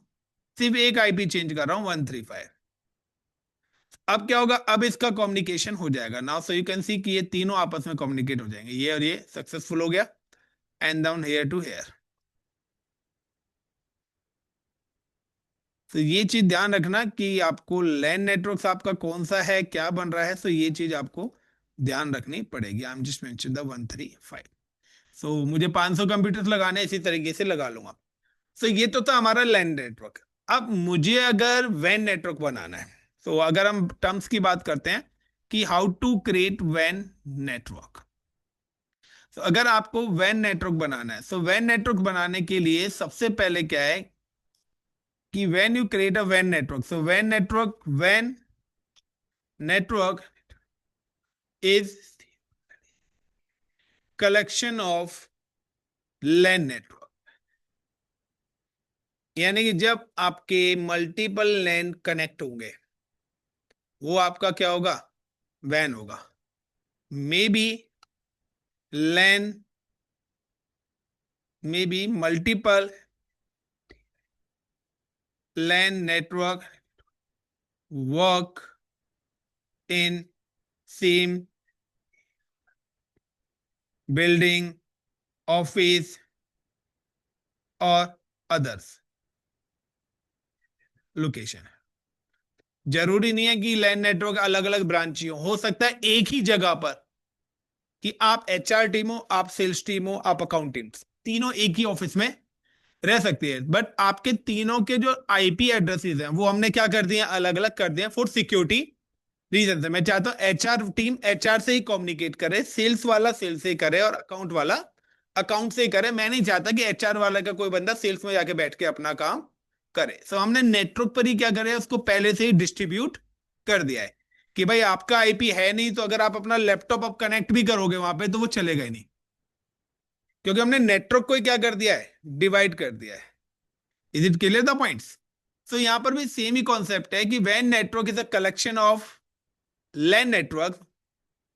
सिर्फ एक आईपी चेंज कर रहा हूं, 135, अब क्या होगा, अब इसका कम्युनिकेशन हो जाएगा। Now so you can see कि ये तीनों आपस में कम्युनिकेट हो जाएंगे, ये और ये सक्सेसफुल हो गया, and down here to here. तो ये चीज ध्यान रखना कि आपको लैन नेटवर्क आपका कौन सा है, क्या बन रहा है, तो ये चीज आपको ध्यान रखनी पड़ेगी। आई एम जस्ट मेंशन द 135। सो मुझे 500 कंप्यूटर्स लगाने हैं, इसी तरीके से लगा लूंगा। तो ये तो था हमारा लैन नेटवर्क। अब मुझे अगर वैन नेटवर्क बनाना है, तो अगर हम टर्म्स की बात करते हैं कि हाउ टू क्रिएट वैन नेटवर्क। तो अगर आपको वैन नेटवर्क बनाना है, तो वैन नेटवर्क बनाने के लिए सबसे पहले क्या है, कि when you create a van network, so when network is collection of LAN network. यानी कि जब आपके मल्टीपल लैन कनेक्ट होंगे, वो आपका क्या होगा, वैन होगा। May be LAN, may be multiple LAN network work in same building, office और अदर्स। लोकेशन। जरूरी नहीं है कि लैन नेटवर्क अलग अलग ब्रांच हो सकता है एक ही जगह पर, कि आप एचआर टीम हो, आप सेल्स टीम हो, आप अकाउंटेंट, तीनों एक ही ऑफिस में रह सकती है, बट आपके तीनों के जो आईपी एड्रेसेस हैं वो हमने क्या कर दिए, अलग अलग कर दिए फॉर सिक्योरिटी रीजन से। मैं चाहता हूँ एचआर टीम एचआर से ही कम्युनिकेट करे, सेल्स वाला सेल्स से ही करे, और अकाउंट वाला अकाउंट से ही करे। मैं नहीं चाहता कि एचआर वाला का कोई बंदा सेल्स में जाके बैठ के अपना काम करे। सो हमने नेटवर्क पर ही क्या करे, उसको पहले से ही डिस्ट्रीब्यूट कर दिया है कि भाई आपका आईपी है नहीं, तो अगर आप अपना लैपटॉप अब कनेक्ट भी करोगे वहां पे तो वो चलेगा ही नहीं, क्योंकि हमने नेटवर्क को ही क्या कर दिया है, डिवाइड कर दिया है। Is it clear the points? So यहां पर भी सेम ही कॉन्सेप्ट है कि when network is a collection of LAN network,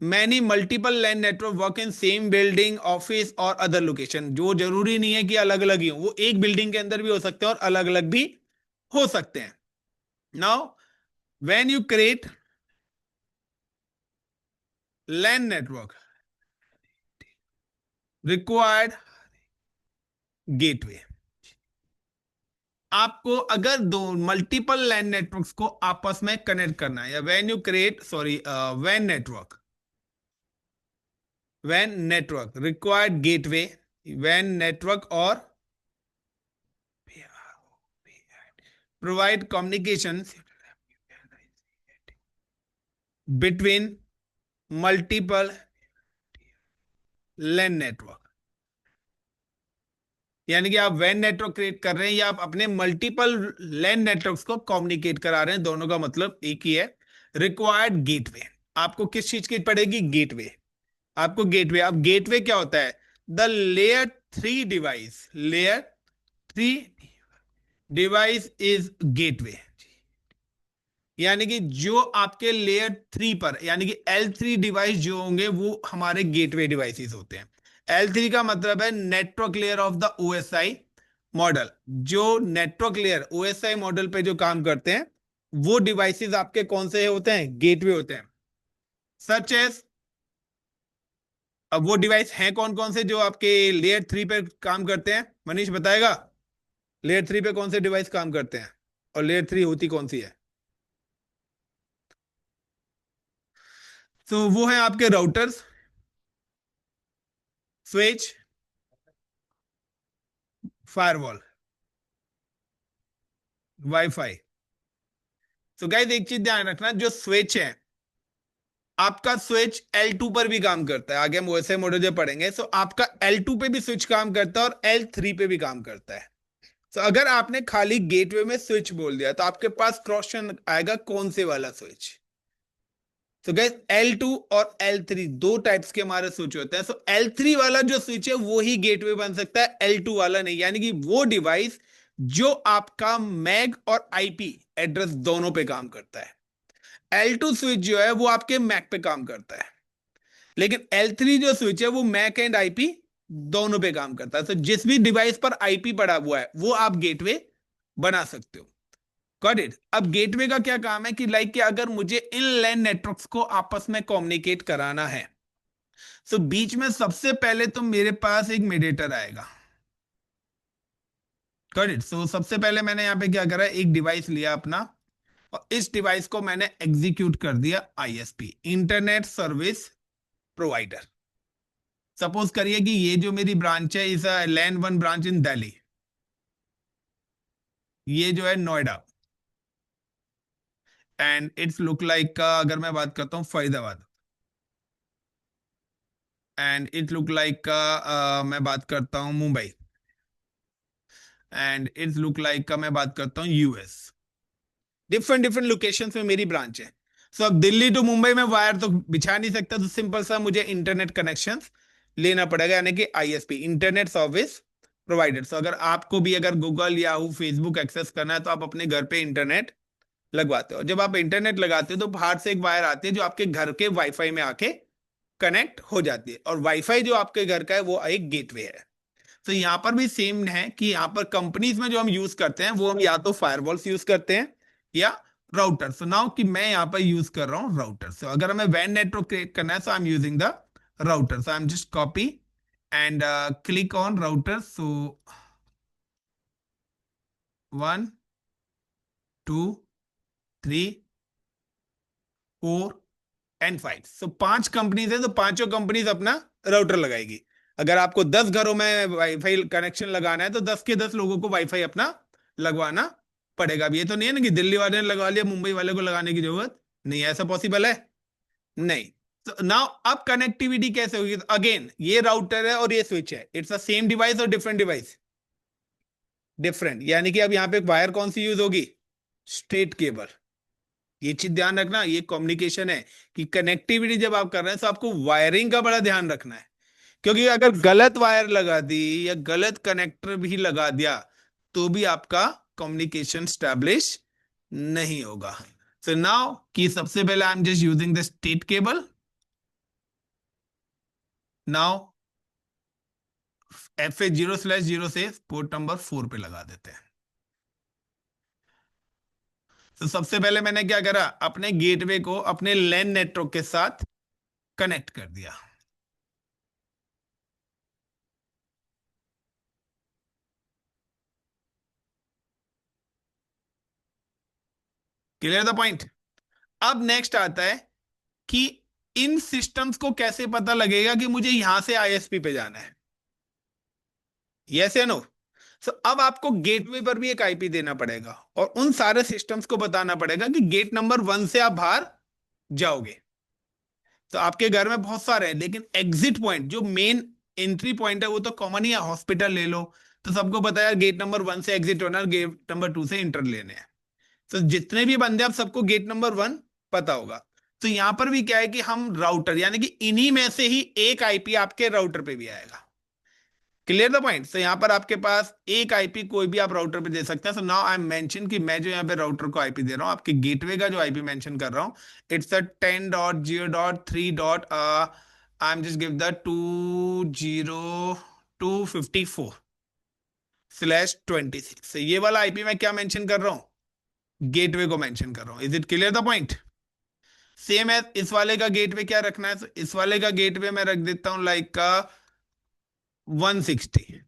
many multiple LAN network work in same building, office और अदर लोकेशन। जो जरूरी नहीं है कि अलग अलग ही हो, वो एक बिल्डिंग के अंदर भी हो सकते हैं और अलग अलग भी हो सकते हैं। Now when you create LAN network required gateway, आपको अगर दो मल्टीपल लैन नेटवर्क्स को आपस में कनेक्ट करना है, या when you create sorry when network required gateway, when network और provide communications between multiple LAN network, यानी कि आप वैन नेटवर्क क्रिएट कर रहे हैं या आप अपने मल्टीपल लैन नेटवर्क्स को कम्युनिकेट करा रहे हैं, दोनों का मतलब एक ही है। रिक्वायर्ड गेटवे, आपको किस चीज की पड़ेगी, गेटवे। आपको गेटवे, अब गेटवे क्या होता है, the layer three device, layer three device is gateway, यानी कि जो आपके लेयर थ्री पर, यानी कि L3 डिवाइस जो होंगे वो हमारे गेटवे डिवाइसेस होते हैं। L3 का मतलब है network layer of the OSI model. जो नेटवर्क लेयर ओएसआई मॉडल पे जो काम करते हैं वो डिवाइसेस आपके कौन से होते हैं, गेटवे होते हैं। सच एज, अब वो डिवाइस हैं कौन कौन से जो आपके लेयर थ्री पे काम करते हैं, मनीष बताएगा? लेयर थ्री पे कौन से डिवाइस काम करते हैं और लेयर थ्री होती कौन सी है? तो वो है आपके राउटर्स, स्विच, फायरवॉल, वाईफाई। तो गाइस एक चीज ध्यान रखना, जो स्विच है आपका, स्विच L2 पर भी काम करता है। आगे हम वैसे मॉडल जो पढ़ेंगे, सो आपका L2 पे भी स्विच काम करता है और L3 पे भी काम करता है। तो अगर आपने खाली गेटवे में स्विच बोल दिया तो आपके पास क्वेश्चन आएगा कौन से वाला स्विच। तो गैस L2 और L3 दो टाइप्स के हमारे स्विच होते हैं। सो L3 वाला जो स्विच है वो ही गेटवे बन सकता है, L2 वाला नहीं। यानी कि वो डिवाइस जो आपका मैक और आईपी एड्रेस दोनों पे काम करता है। L2 स्विच जो है वो आपके मैक पे काम करता है, लेकिन L3 जो स्विच है वो मैक एंड आईपी दोनों पे काम करता है। तो जिस भी डिवाइस पर आईपी पड़ा हुआ है वो आप गेटवे बना सकते हो। Got it? अब गेटवे का क्या काम है कि लाइक कि अगर मुझे इन लैन नेटवर्क्स को आपस में कम्युनिकेट कराना है, तो बीच में सबसे पहले तो मेरे पास एक मीडिएटर आएगा। Got it? सो सबसे पहले मैंने यहां पे क्या करा, एक डिवाइस लिया अपना, और इस डिवाइस को मैंने एग्जीक्यूट कर दिया ISP, internet service provider. Suppose करिए कि ये जो मेरी ब्रांच है इस लैन वन ब्रांच इन दिल्ली, ये जो है Noida, and it's look like का अगर मैं बात करता हूँ Faridabad, and it look like का मैं बात करता हूँ Mumbai, and it's look like का मैं बात करता हूँ यूएस। डिफरेंट डिफरेंट लोकेशन में मेरी ब्रांच है। सो अब दिल्ली टू मुंबई में वायर तो बिछा नहीं सकता, तो सिंपल सा मुझे इंटरनेट कनेक्शन लेना पड़ेगा, यानी कि आईएसपी, इंटरनेट सर्विस प्रोवाइडर। सो अगर आपको भी अगर गूगल याहू फेसबुक एक्सेस करना है तो आप अपने घर पे इंटरनेट लगवाते हो। जब आप इंटरनेट लगाते हो तो बाहर से एक वायर आती है जो आपके घर के वाईफाई में आके कनेक्ट हो जाती है, और वाईफाई जो आपके घर का है वो एक गेटवे है। तो यहाँ पर भी सेम है कि यहाँ पर कंपनीज में जो हम यूज करते हैं वो हम या तो फायरवॉल्स यूज करते हैं या राउटर। सो नाउ कि मैं यहाँ पर यूज कर रहा हूँ राउटर। सो अगर हमें वैन नेटवर्क क्रिएट करना है so I am using the router. So I am just copy and click on router. So one two, three, four and five. So पांच कंपनीज है, तो पांचों कंपनीज अपना राउटर लगाएगी। अगर आपको 10 घरों में वाईफाई कनेक्शन लगाना है तो 10 के 10 लोगों को वाईफाई अपना लगवाना पड़ेगा। अब ये तो नहीं है ना कि दिल्ली वाले ने लगा लिया, मुंबई वाले को लगाने की जरूरत नहीं है। ऐसा पॉसिबल है? नहीं। तो नाउ अब कनेक्टिविटी कैसे होगी? अगेन ये राउटर है और ये स्विच है, इट्स द सेम डिवाइस और डिफरेंट डिवाइस। डिफरेंट यानी कि अब यहाँ पे वायर कौन सी यूज होगी? Straight cable. ये चीज ध्यान रखना, ये कम्युनिकेशन है कि कनेक्टिविटी जब आप कर रहे हैं तो आपको वायरिंग का बड़ा ध्यान रखना है। क्योंकि अगर गलत वायर लगा दी या गलत कनेक्टर भी लगा दिया तो भी आपका कम्युनिकेशन स्टैब्लिश नहीं होगा। सो नाउ कि सबसे पहले आई am just using the state cable. Now FA0/0 से पोर्ट नंबर 4 पे लगा देते हैं। तो सबसे पहले मैंने क्या करा, अपने गेटवे को अपने लैन नेटवर्क के साथ कनेक्ट कर दिया। Clear the point? अब नेक्स्ट आता है कि इन सिस्टम्स को कैसे पता लगेगा कि मुझे यहां से ISP पे जाना है। यस या नो? सो अब आपको गेटवे पर भी एक IP देना पड़ेगा और उन सारे सिस्टम्स को बताना पड़ेगा कि गेट नंबर 1 से आप बाहर जाओगे। तो आपके घर में बहुत सारे हैं, लेकिन एग्जिट पॉइंट जो मेन एंट्री पॉइंट है वो तो कॉमन ही है। हॉस्पिटल ले लो तो सबको पता है गेट नंबर 1 से एग्जिट होना, गेट नंबर 2 से इंटर लेने हैं। तो जितने भी बंदे, आप सबको गेट नंबर 1 पता होगा। तो यहां पर भी क्या है कि हम राउटर यानी कि इन्हीं में से ही एक IP आपके राउटर पे भी आएगा। Clear the point? तो यहां पर आपके पास एक IP कोई भी आप राउटर पे दे सकते हैं। सो नाउ आई एम मेंशन कि मैं जो यहाँ पे राउटर को IP दे रहा हूँ, आपके गेटवे का जो IP मेंशन कर रहा हूँ, it's a 10.0.3. I am just give the 20254/26। ये वाला IP मैं क्या मेंशन कर रहा हूँ? गेटवे को मेंशन कर रहा हूँ। Is it clear the point? Same है, इस वाले का गेटवे क्या रखना है? इस वाले का गेटवे मैं रख देता हूं लाइक का 160।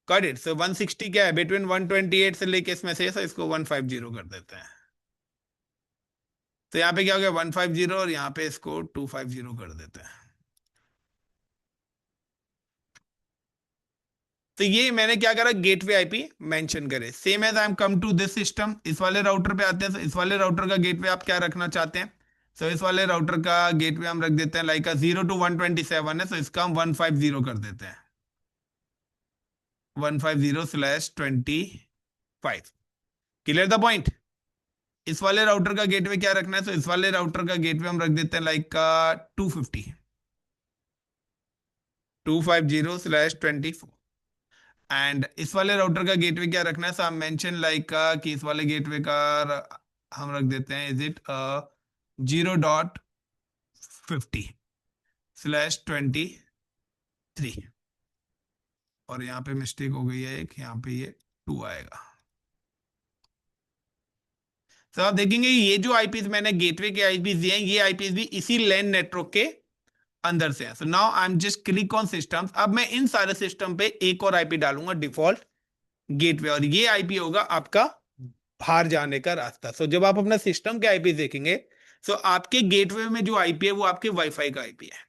Got it? सो 160 क्या है? बिटवीन 128 से लेके इसमें से, so इसको 150 कर देते हैं। तो यहाँ पे क्या हो गया? 150 और यहाँ पे इसको 250 कर देते हैं। तो ये मैंने क्या करा, गेटवे IP मेंशन करे। Same as I am come to this system, इस वाले राउटर पे आते हैं। तो इस वाले राउटर का गेटवे आप क्या रखना चाहते हैं? सो इस वाले राउटर का गेटवे हम रख देते हैं लाइक का 0 to 127 है, तो इसका हम 150 कर देते हैं। 150/25। Clear the point? इस वाले राउटर का गेटवे क्या रखना है? तो इस वाले राउटर का गेटवे हम रख देते हैं लाइक का 250। 250/24। एंड इस वाले राउटर का गेटवे क्या रखना है? सो हम मेंशन लाइक का कि इस वाले गेटवे का हम रख देते हैं, इज इट 0.50/23। और यहाँ पे मिस्टेक हो गई है एक, यहाँ पे ये 2 आएगा। तो आप देखेंगे ये जो IPs मैंने गेटवे के IPs दिए हैं, ये IPs भी इसी लैन नेटवर्क के अंदर से है। So now I am just click on systems. अब मैं इन सारे सिस्टम पे एक और IP डालूंगा, डिफॉल्ट गेटवे, और ये IP होगा आपका बाहर जाने का रास्ता। सो जब आप अपना सिस्टम के IP देखेंगे, सो आपके गेटवे में जो IP है वो आपके वाईफाई का IP है।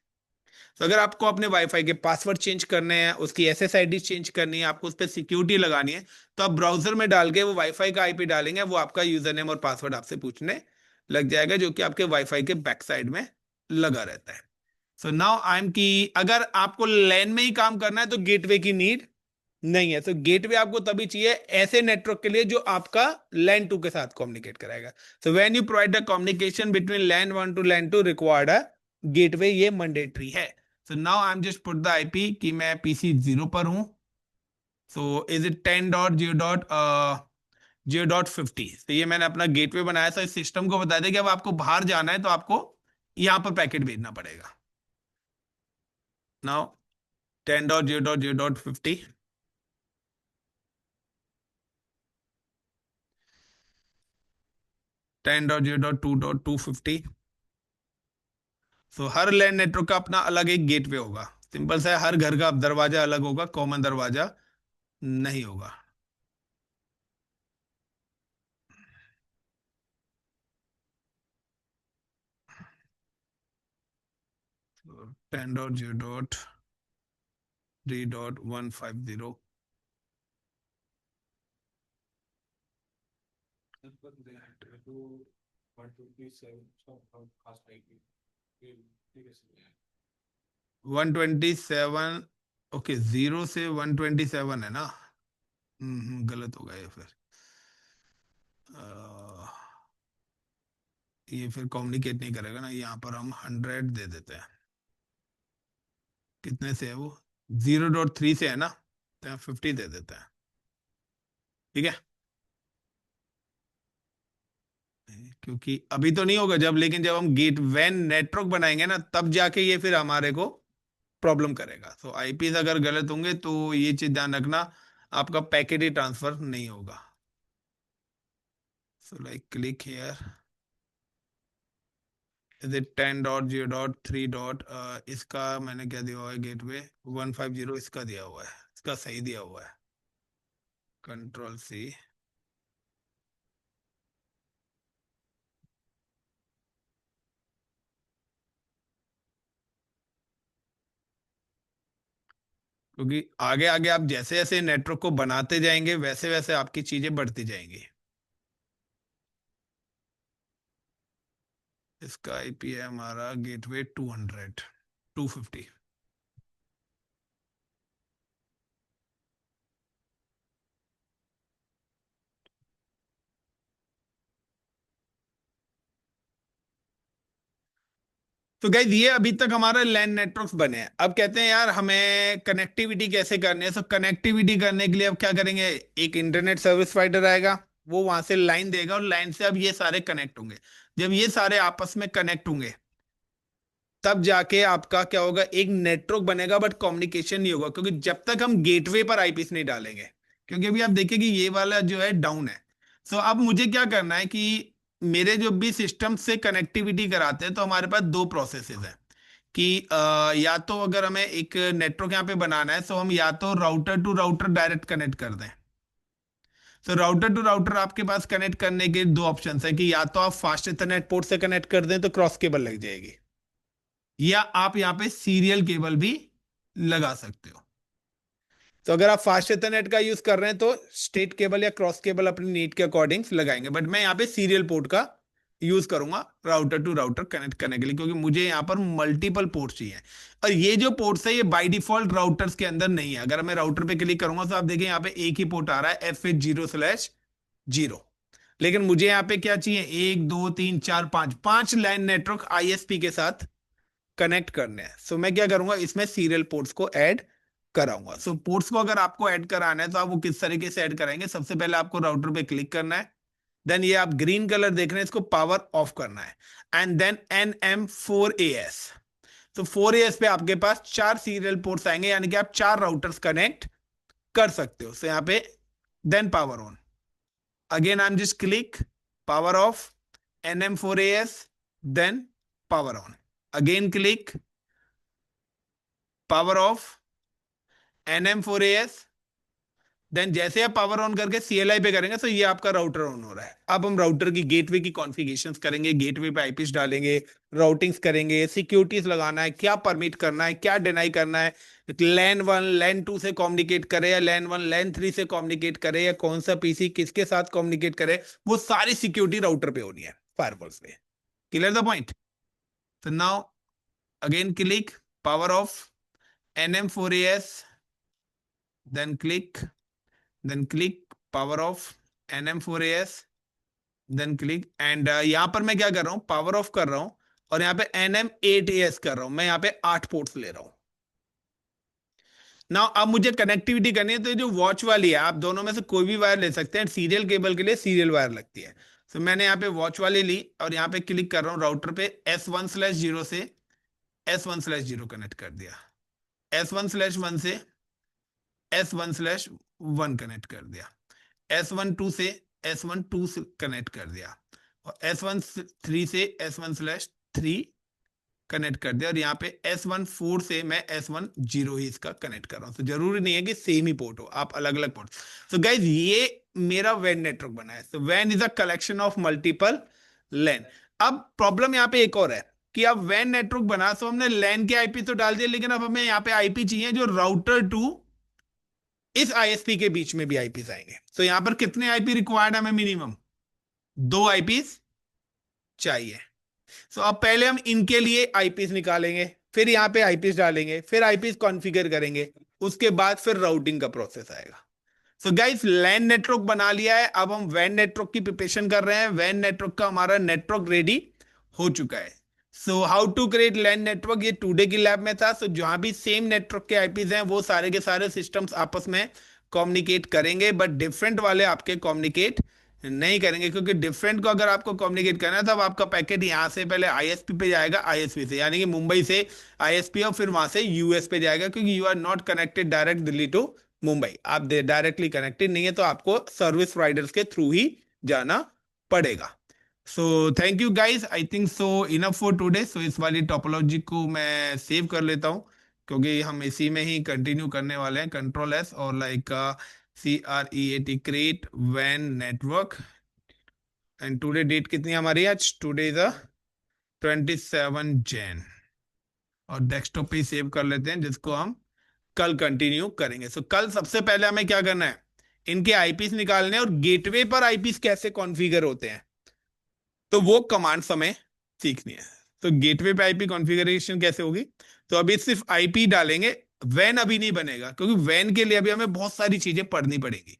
तो अगर आपको अपने वाईफाई के पासवर्ड चेंज करने हैं, उसकी SSID चेंज करनी है, आपको उस पर सिक्योरिटी लगानी है, तो आप ब्राउजर में डाल के वो वाईफाई का IP डालेंगे, वो आपका यूजर नेम और पासवर्ड आपसे पूछने लग जाएगा, जो कि आपके वाईफाई के बैक साइड में लगा रहता है। सो नाउ आई एम की अगर आपको लैन में ही काम करना है तो गेटवे की नीड नहीं है। तो गेटवे आपको तभी चाहिए ऐसे नेटवर्क के लिए जो आपका लैन 2 के साथ कम्युनिकेट कराएगा। So when you provide the communication between LAN 1 to LAN 2 required a gateway, ये मैंडेटरी है। So now I am just put the IP कि मैं PC 0 पर हूं। So is it 10.0.0.50। तो ये मैंने अपना गेटवे बनाया था। इस सिस्टम को बता दें कि अब आपको बाहर जाना है तो आपको यहां पर पैकेट भेजना पड़ेगा। नाउ 10.0.0.50, 10.0.2.250। सो हर लैन नेटवर्क का अपना अलग एक गेटवे होगा। सिंपल सा है, हर घर का दरवाजा अलग होगा, कॉमन दरवाजा नहीं होगा। 10.0.3.150. वन ट्वेंटी सेवन ओके, 0 से 127 है ना। गलत हो गया ये फिर। अ, ये फिर कम्युनिकेट नहीं करेगा ना, यहाँ पर हम 100 दे देते हैं। कितने से है वो? 0.3 से है ना, तो यहाँ 50 दे देते हैं। ठीक है, क्योंकि अभी तो नहीं होगा जब, लेकिन जब हम गेट वैन नेटवर्क बनाएंगे ना, तब जाके ये फिर हमारे को प्रॉब्लम करेगा। तो आईपीस अगर गलत होंगे तो ये चीज ध्यान रखना, आपका पैकेट ही ट्रांसफर नहीं होगा। So like click here, is it 10.0.3. इसका मैंने क्या दिया हुआ है, गेटवे 150 इसका दिया हुआ है, इसका सही दिया हुआ है। Control C। क्योंकि आगे आगे आप जैसे जैसे नेटवर्क को बनाते जाएंगे, वैसे वैसे आपकी चीजें बढ़ती जाएंगी। इसका आईपी है हमारा गेटवे 250। तो गाइज ये अभी तक हमारा लैन नेटवर्क्स बने हैं। अब कहते हैं यार हमें कनेक्टिविटी कैसे करनी है। तो कनेक्टिविटी करने के लिए अब क्या करेंगे, एक इंटरनेट सर्विस प्रोवाइडर आएगा, वो वहां से लाइन देगा और लाइन से अब ये सारे कनेक्ट होंगे। जब ये सारे आपस में कनेक्ट होंगे, तब जाके आपका क्या होगा, एक नेटवर्क बनेगा, बट कम्युनिकेशन नहीं होगा, क्योंकि जब तक हम गेटवे पर आईपीस नहीं डालेंगे। क्योंकि अभी आप देखिए कि ये वाला जो है डाउन है। तो अब मुझे क्या करना है कि मेरे जो भी सिस्टम से कनेक्टिविटी कराते हैं, तो हमारे पास दो प्रोसेसेस हैं कि या तो अगर हमें एक नेटवर्क यहाँ पे बनाना है, तो हम या तो router to router direct connect कर दें। तो राउटर टू राउटर आपके पास कनेक्ट करने के दो ऑप्शन है कि या तो आप फास्ट इथरनेट पोर्ट से कनेक्ट कर दें, तो क्रॉस केबल लग जाएगी, या आप यहाँ पे सीरियल केबल भी लगा सकते हो। तो अगर आप फास्ट इथरनेट का यूज कर रहे हैं, तो स्ट्रेट केबल या क्रॉस केबल अपनी नीड के अकॉर्डिंग लगाएंगे, बट मैं यहाँ पे सीरियल पोर्ट का यूज करूंगा राउटर टू राउटर कनेक्ट करने के लिए, क्योंकि मुझे यहाँ पर मल्टीपल पोर्ट चाहिए। और ये जो पोर्ट्स है, ये बाय डिफॉल्ट राउटर्स के अंदर नहीं है। अगर मैं राउटर पे क्लिक करूंगा, तो आप देखिए यहाँ पे एक ही पोर्ट आ रहा है, FH0/0। लेकिन मुझे यहाँ पे क्या चाहिए, 1 2 3 4 5 5 लैन नेटवर्क आईएसपी के साथ कनेक्ट करने हैं। सो मैं क्या करूंगा, इसमें सीरियल पोर्ट्स को ऐड कराऊंगा। सो पोर्ट्स को अगर आपको ऐड कराना है, तो आप वो किस तरीके से ऐड कराएंगे, सबसे पहले आपको राउटर पे क्लिक करना है। देन ये आप ग्रीन कलर देख रहे हैं, इसको पावर ऑफ करना है। And then NM4AS। तो 4AS पे आपके पास 4 सीरियल पोर्ट्स आएंगे, यानी कि आप 4 राउटर्स कनेक्ट कर सकते हो। सो यहाँ पे then power on, again I am just click power off NM4AS, then power on, again click power off NM4AS। Then जैसे आप पावर ऑन करके CLI पे करेंगे, तो ये आपका राउटर ऑन हो रहा है। अब हम राउटर की गेटवे की कॉन्फ़िगरेशंस करेंगे, गेटवे पे आईपीस डालेंगे, राउटिंग्स करेंगे, सिक्योरिटीज लगाना है, क्या परमिट करना है, क्या डिनाई करना है, LAN 1 LAN 2 से कम्युनिकेट करे, या LAN 1 LAN 3 से कम्युनिकेट करे, या कौन सा पीसी किसके साथ कम्युनिकेट करे, वो सारी सिक्योरिटी राउटर पे होनी है, फायरवॉल्स पे। Clear the point? तो now again click power off NM4AS, then click power off NM4AS, then click and यहां पर मैं क्या कर रहा हूं, पावर ऑफ कर रहा हूं, और यहां पे NM8AS कर रहा हूं। मैं यहां पे 8 पोर्ट्स ले रहा हूं ना। अब मुझे कनेक्टिविटी करनी है, तो ये जो वॉच वाली है, आप दोनों में से कोई भी वायर ले सकते हैं। सीरियल केबल के लिए सीरियल वायर लगती है। तो मैंने यहाँ पे वॉच वाली ली, और यहाँ पे क्लिक कर रहा हूँ राउटर पे, S1/0 से S1/0 कनेक्ट कर दिया, S1/1 से S1/1 कनेक्ट कर दिया, S12 से S12 से कनेक्ट कर दिया, और S13 से S1/3 कनेक्ट कर दिया, और यहाँ पे S14 से मैं S10 ही इसका कनेक्ट कर रहा हूँ। तो जरूरी नहीं है कि सेम ही पोर्ट हो, आप अलग अलग पोर्ट। तो गाइज ये मेरा वैन नेटवर्क बना है। तो वैन is a collection of multiple LAN. अब प्रॉब्लम यहाँ पे एक और है कि अब वैन नेटवर्क बना, तो हमने लैन के आईपी तो डाल दिया, लेकिन अब हमें यहाँ पे आईपी चाहिए जो राउटर टू इस आईएसपी के बीच में भी आईपी आएंगे। तो यहाँ पर कितने आईपी रिक्वायर्ड हमें? मिनिमम 2 आईपी चाहिए। सो अब पहले हम इनके लिए आईपीस निकालेंगे, फिर यहाँ पे आईपीस डालेंगे, फिर आईपीस कॉन्फ़िगर करेंगे, उसके बाद फिर राउटिंग का प्रोसेस आएगा। सो गाइस, लैन नेटवर्क बना लिया है, अब हम वैन नेटवर्क की प्रिपरेशन कर रहे हैं। वैन नेटवर्क का हमारा नेटवर्क रेडी हो चुका है। So how to create LAN network, ये टुडे की लैब में था। सो जहां भी सेम नेटवर्क के आईपीज हैं वो सारे के सारे सिस्टम्स आपस में कम्युनिकेट करेंगे, बट डिफरेंट वाले आपके कम्युनिकेट नहीं करेंगे, क्योंकि डिफरेंट को अगर आपको कम्युनिकेट करना है तो अब आपका पैकेट यहाँ से पहले आईएसपी पे जाएगा, आईएसपी से यानी कि मुंबई से आईएसपी, और फिर वहां से यूएस पे जाएगा, क्योंकि you are not connected direct Delhi to Mumbai, आप डायरेक्टली कनेक्टेड नहीं है, तो आपको सर्विस प्रोवाइडर्स के थ्रू ही जाना पड़ेगा। So thank you guys, I think so enough for today. So इस वाली टोपोलॉजी को मैं सेव कर लेता हूँ, क्योंकि हम इसी में ही कंटिन्यू करने वाले हैं। कंट्रोल एस और लाइक CREAT, क्रिएट वैन नेटवर्क। एंड टुडे डेट कितनी है हमारी? आज टुडे इज 27 जैन, और डेस्कटॉप पे ही सेव कर लेते हैं, जिसको हम कल कंटिन्यू करेंगे। सो कल सबसे पहले हमें क्या करना है? इनके आईपीस निकालने हैं, और गेटवे पर आईपीस कैसे कॉन्फ़िगर होते हैं तो वो कमांड हमें सीखनी है। तो गेटवे पे आईपी कॉन्फ़िगरेशन कैसे होगी? तो अभी सिर्फ आईपी डालेंगे, वैन अभी नहीं बनेगा, क्योंकि वैन के लिए अभी हमें बहुत सारी चीजें पढ़नी पड़ेगी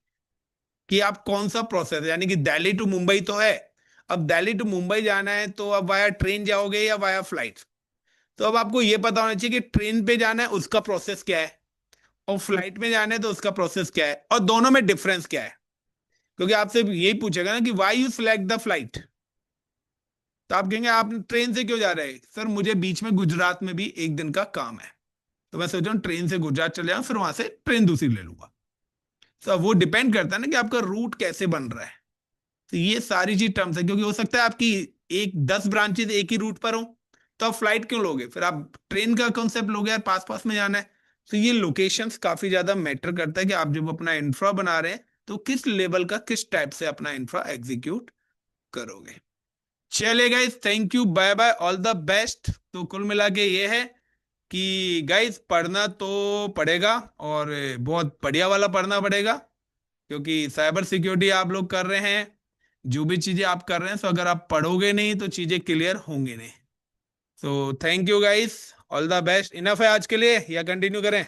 कि आप कौन सा प्रोसेस, यानी कि दिल्ली टू मुंबई तो है, अब दिल्ली टू मुंबई जाना है तो अब वाया ट्रेन जाओगे या वाया फ्लाइट? तो अब आपको ये पता होना चाहिए कि ट्रेन पे जाना है उसका प्रोसेस क्या है, और फ्लाइट में जाना है तो उसका प्रोसेस क्या है, और दोनों में डिफरेंस क्या है। क्योंकि आपसे यही पूछेगा ना कि why you select the flight, तो आप कहेंगे आप ट्रेन से क्यों जा रहे हैं? सर मुझे बीच में गुजरात में भी एक दिन का काम है, तो मैं सोच रहा हूँ ट्रेन से गुजरात चले जाऊँ, फिर वहां से ट्रेन दूसरी ले लूंगा। तो वो डिपेंड करता है ना कि आपका रूट कैसे बन रहा है। तो ये सारी चीज टर्म्स है, क्योंकि हो सकता है आपकी 10 ब्रांचेज एक ही रूट पर हो, तो आप फ्लाइट क्यों लोगे? फिर आप ट्रेन का कॉन्सेप्ट लोगे, यार पास पास में जाना है। तो ये लोकेशंस काफी ज्यादा मैटर करता है कि आप जब अपना इंफ्रा बना रहे हैं तो किस लेवल का, किस टाइप से अपना इंफ्रा एग्जीक्यूट करोगे। चले guys, thank you, bye bye, all the best. तो कुल मिला के ये है कि गाइस पढ़ना तो पड़ेगा, और बहुत बढ़िया वाला पढ़ना पड़ेगा, क्योंकि साइबर सिक्योरिटी आप लोग कर रहे हैं, जो भी चीजें आप कर रहे हैं, सो अगर आप पढ़ोगे नहीं तो चीजें क्लियर होंगी नहीं। सो thank you guys, all the best. Enough है आज के लिए या कंटिन्यू करें?